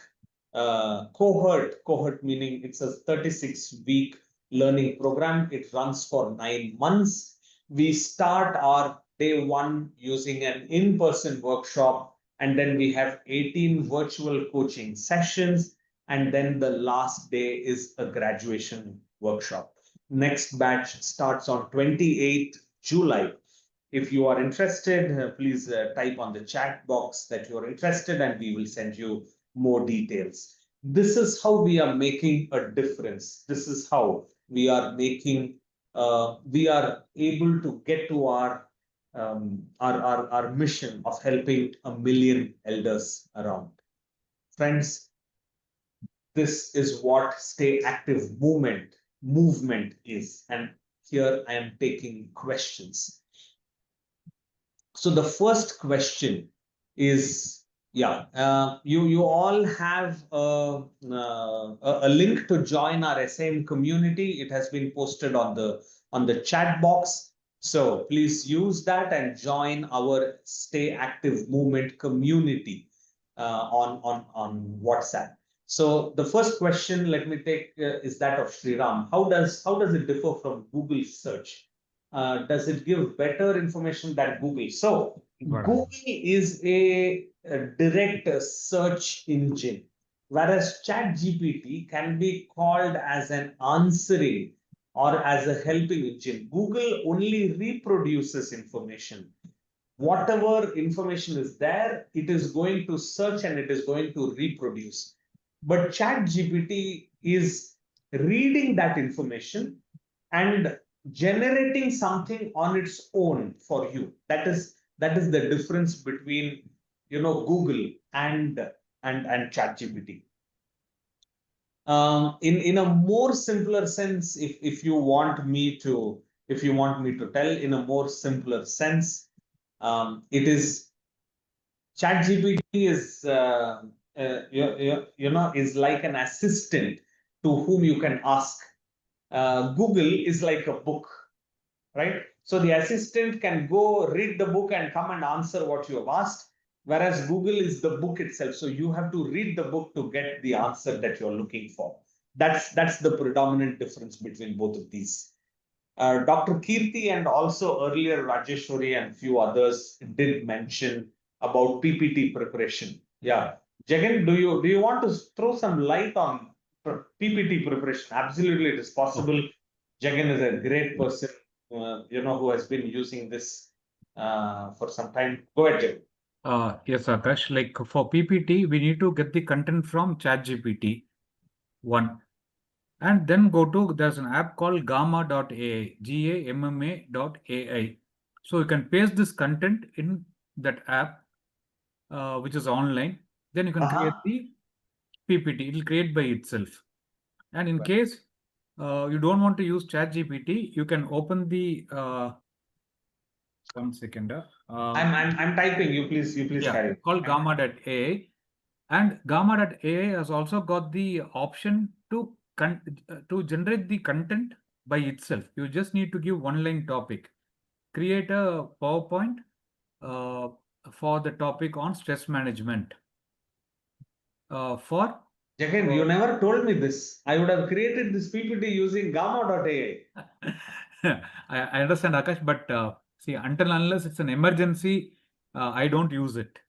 cohort meaning it's a 36-week learning program. It runs for 9 months. We start our day one using an in-person workshop, and then we have 18 virtual coaching sessions, and then the last day is a graduation workshop. Next batch starts on 28th July. If you are interested, please type on the chat box that you're interested, and we will send you more details. This is how we are making a difference. This is how we are making, we are able to get to our mission of helping 1 million elders around. Friends, this is what Stay Active movement is. And here I am taking questions. So the first question is, you all have a link to join our SAM community. It has been posted on the chat box. So please use that and join our Stay Active movement community on WhatsApp. So the first question, let me take, is that of Sriram. How does it differ from Google search? Does it give better information than Google? So Google is a direct search engine, whereas ChatGPT can be called as an answering or as a helping engine. Google only reproduces information. Whatever information is there, it is going to search and it is going to reproduce. But ChatGPT is reading that information and generating something on its own for you. That is the difference between Google and ChatGPT. In a more simpler sense, if you want me to tell in a more simpler sense, it is ChatGPT is is like an assistant to whom you can ask. Google is like a book, right? So the assistant can go read the book and come and answer what you have asked, whereas Google is the book itself. So you have to read the book to get the answer that you're looking for. That's the predominant difference between both of these. Dr. Kirti and also earlier Rajeshwari and few others did mention about PPT preparation. Yeah, Jagan, do you want to throw some light on PPT preparation? Absolutely, it is possible. Jagan is a great person, who has been using this for some time. Go ahead, Jagan. Yes, Akash. Like for PPT, we need to get the content from ChatGPT, one. And then there's an app called gamma.ai, GAMMA.ai. So you can paste this content in that app, which is online. Then you can create the PPT. It will create by itself. And in case you don't want to use ChatGPT, you can open the 1 second. I'm typing. You please carry. Called gamma.ai. And gamma.ai has also got the option to generate the content by itself. You just need to give one-line topic. Create a PowerPoint for the topic on stress management. Jagan, you never told me this. I would have created this PPT using gamma.ai. I understand, Akash, but see, until unless it's an emergency, I don't use it.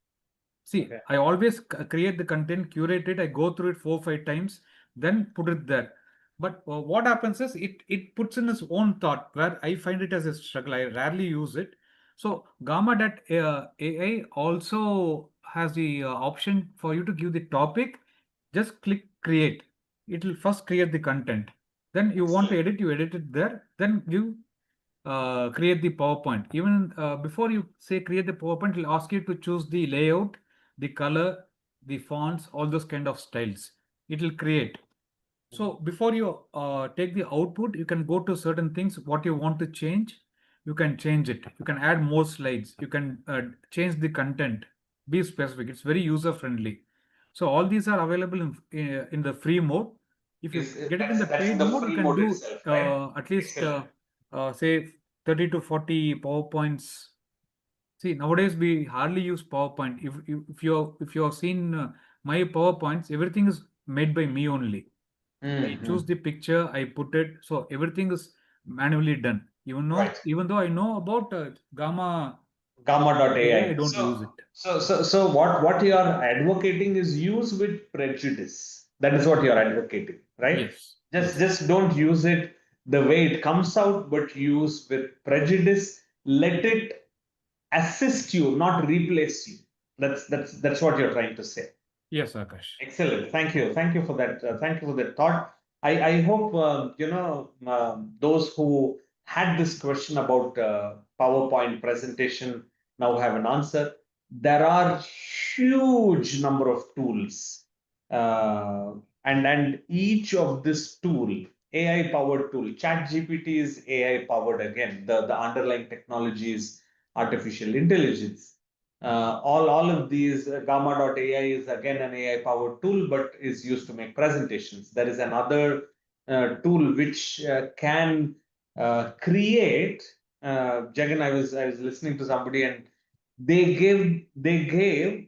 See, I always create the content, curate it, I go through it 4-5 times, then put it there. But what happens is it puts in its own thought where I find it as a struggle. I rarely use it. So gamma.ai also has the option for you to give the topic. Just click create. It will first create the content. Then you want to edit, you edit it there. Then you create the PowerPoint. Even before you say create the PowerPoint, it will ask you to choose the layout, the color, the fonts, all those kind of styles. It will create. So before you take the output, you can go to certain things, what you want to change, you can change it. You can add more slides. You can change the content, be specific. It's very user friendly. So all these are available in the free mode. If you get it in the paid mode, you can do itself, right? At least say 30 to 40 PowerPoints. See, nowadays we hardly use PowerPoint. If you have seen my PowerPoints, everything is made by me only. I choose the picture, I put it, so everything is manually done. Even though I know about gamma.ai, I don't use it. So what you are advocating is use with prejudice. That is what you are advocating, right? Yes. Just don't use it the way it comes out, but use with prejudice. Let it assist you, not replace you. That's what you're trying to say. Yes, Akash. Excellent. Thank you for that. Thank you for that thought. I hope those who had this question about PowerPoint presentation now have an answer. There are huge number of tools, and each of this tool, AI powered tool, ChatGPT is AI powered again. The underlying technology is artificial intelligence. All of these Gamma.ai is again an AI powered tool, but is used to make presentations. There is another tool which can create. Jagan, I was listening to somebody and they gave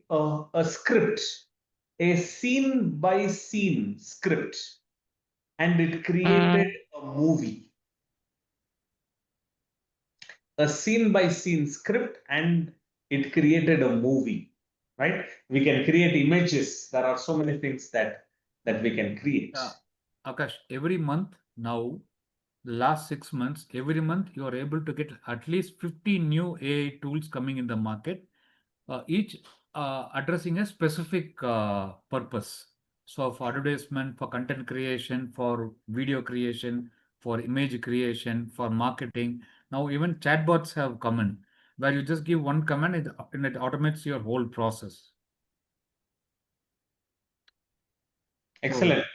a script, a scene by scene script, and it created a movie. A scene by scene script, and it created a movie, right? We can create images. There are so many things that we can create. Akash, every month now, the last 6 months, every month you are able to get at least 50 new AI tools coming in the market, each addressing a specific purpose. So for advertisement, for content creation, for video creation, for image creation, for marketing. Now even chatbots have come in, where you just give one command and it automates your whole process. Excellent.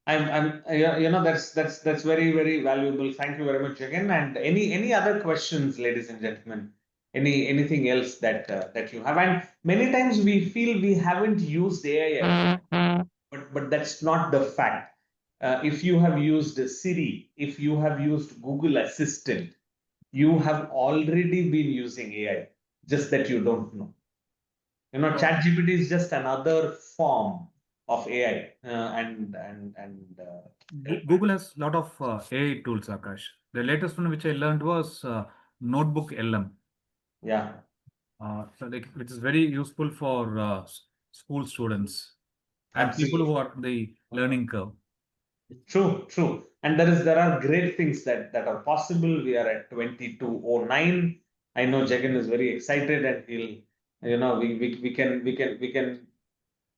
That's very, very valuable. Thank you very much again. And any other questions, ladies and gentlemen? Anything else that you have? And many times we feel we haven't used AI, but that's not the fact. If you have used Siri, if you have used Google Assistant, you have already been using AI, just that you don't know. So- ChatGPT is just another form of AI, Google has a lot of AI tools, Akash. The latest one which I learned was Notebook LM. yeah, So which is very useful for school students and people absolutely who are on the learning curve. true. And there are great things that are possible. We are at 22:09. I know Jagan is very excited, and we can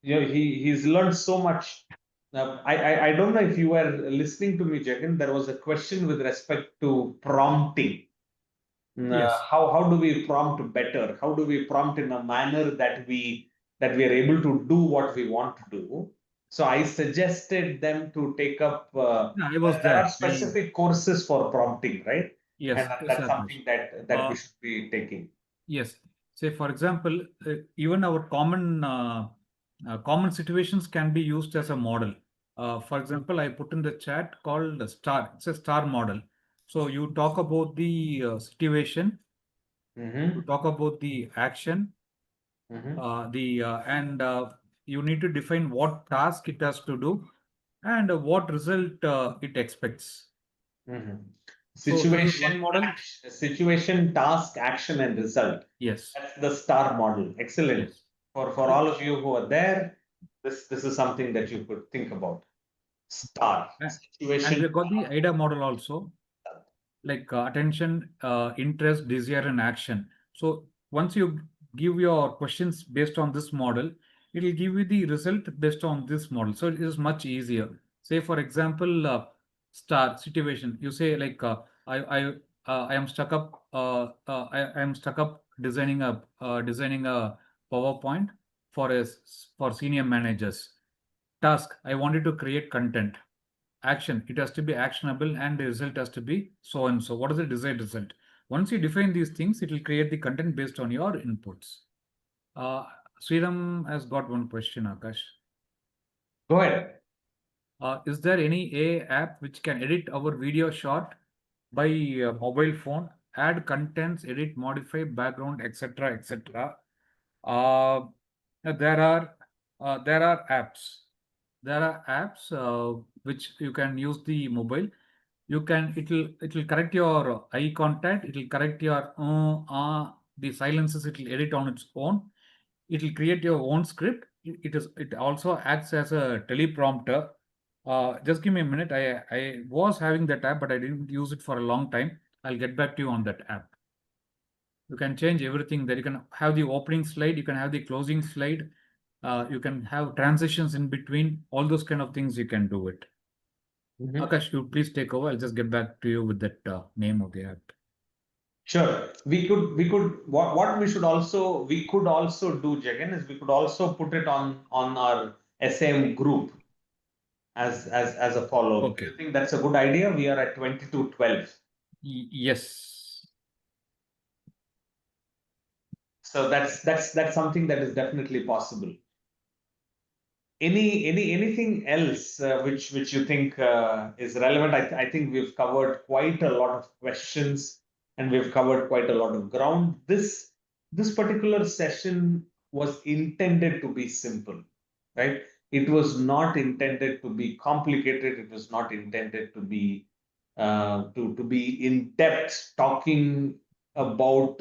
he's learned so much. Now, I don't know if you were listening to me, Jagan. There was a question with respect to prompting. Yes. How do we prompt better? How do we prompt in a manner that we are able to do what we want to do? So I suggested them to take up. Yeah, I was There are there. specific courses for prompting, right? Yes, And yes, that's Akash. something that we Uh, should be taking. yes. Say, for example, even our common situations can be used as a model. For example, I put in the chat called the star. It's a star model. So you talk about the situation, you Mm-hmm. talk about the action, Mm-hmm. the and you need to define what task it has to do and what result it expects. Mm-hmm. So this is one model. Situation, task, action, and result. Yes, That's the STAR model. Excellent. yes. For all of you who are there, this is something that you could think about. STAR. And Situation. we got the IDA model also, like attention, interest, desire, and action. So once you give your questions based on this model, it will give you the result based on this model. So it is much easier. Say, for example, star situation. You say like I am stuck up. I am stuck up designing a PowerPoint for senior managers. Task. I wanted to create content. Action, it has to be actionable, and the result has to be so and so. What is the desired result? Once you define these things, it will create the content based on your inputs. uh Sriram has got one question, Akash. Go ahead. Is there any AI app which can edit our video short by mobile phone, add contents, edit, modify background, etc., etc.? uh, there are apps. There are apps which you can use the mobile. You can It will correct your eye contact. It will correct your the silences. It will edit on its own. It will create your own script. It also acts as a teleprompter. Just give me a minute. I was having that app, but I didn't use it for a long time. I'll get back to you on that app. You can change everything there. You can have the opening slide. You can have the closing slide. You can have transitions in between. All those kind of things you can do it. Akash, you please take over. I'll just get back to you with that name of the app. Sure. What we could also do, Jagan, is we could also put it on our SM group as a follow. Okay. Do you think that's a good idea? We are at 22:12. Yes. So that's something that is definitely possible. Anything else which you think is relevant? I think we've covered quite a lot of questions and we've covered quite a lot of ground. This particular session was intended to be simple, right? It was not intended to be complicated. It was not intended to be to be in depth talking about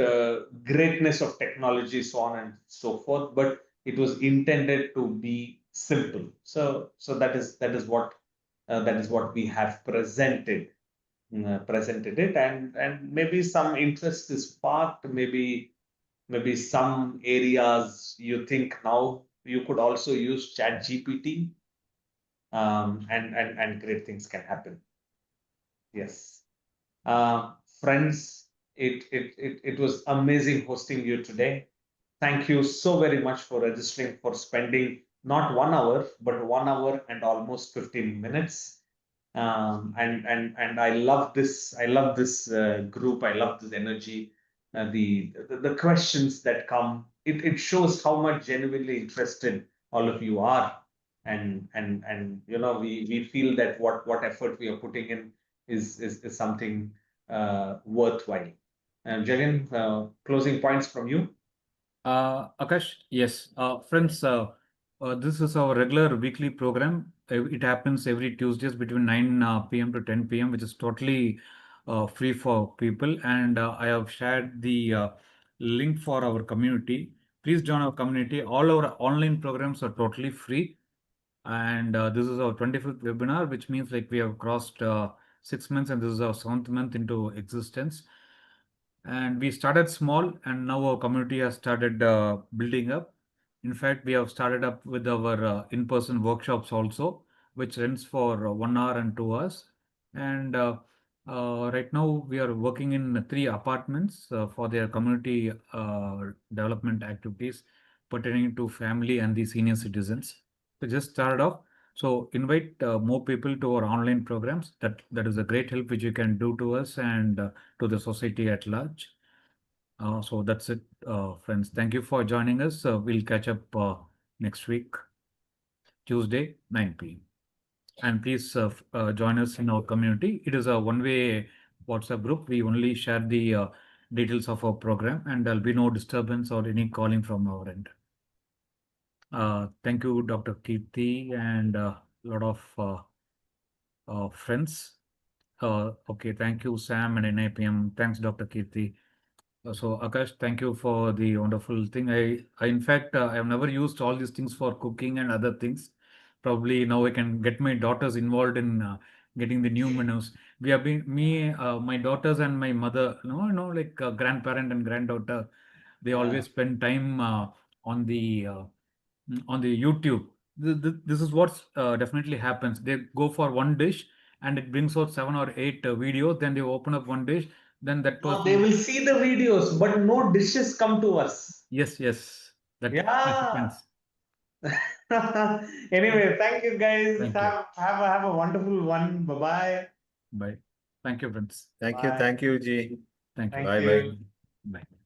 greatness of technology, so on and so forth. But it was intended to be simple. So that is what we have presented it, and maybe some interest is sparked. Maybe some areas you think now you could also use ChatGPT, and great things can happen. Yes. Friends, it was amazing hosting you today. Thank you so very much for registering, for spending not 1 hour, but 1 hour and almost 15 minutes. And I love this. I love this group. I love this energy. The questions that come. It shows how much genuinely interested all of you are, and we feel that what effort we are putting in is something worthwhile. And Jagan, closing points from you. Akash, yes. Friends, this is our regular weekly program. It happens every Tuesdays between 9 p.m. to 10 p.m., which is totally free for people. And I have shared the link for our community. Please join our community. All our online programs are totally free. And this is our 25th webinar, which means like we have crossed 6 months, and this is our 7th month into existence. And we started small, and now our community has started building up. In fact, we have started up with our in-person workshops also, which runs for 1 hour and 2 hours. And right now we are working in 3 apartments for their community development activities pertaining to family and the senior citizens. So just started off. So invite more people to our online programs. That is a great help which you can do to us and to the society at large. So that's it, friends. Thank you for joining us. We'll catch up next week, Tuesday, 9 p.m. And please join us in our community. It is a one-way WhatsApp group. We only share the details of our program, and there'll be no disturbance or any calling from our end. Thank you, Dr. Kirti, and a lot of friends. Okay, thank you, Sam and NIPM. Thanks, Dr. Kirti. So Akash, thank you for the wonderful thing. I in fact, I have never used all these things for cooking and other things. Probably now I can get my daughters involved in getting the new menus. We have been my daughters and my mother, like grandparent and granddaughter. They always spend time on the YouTube. This is what definitely happens. They go for one dish and it brings out 7 or 8 videos. Then they open up one dish. Then that No, they person. will see the videos, but no dishes come to us. Yes, that Yeah. happens. Anyway, thank you guys. Thank you. Have a wonderful one. Bye-bye. Bye. Thank you, friends. Thank you. Bye. Thank you, G. Thank you. Thank Bye you. bye. Bye.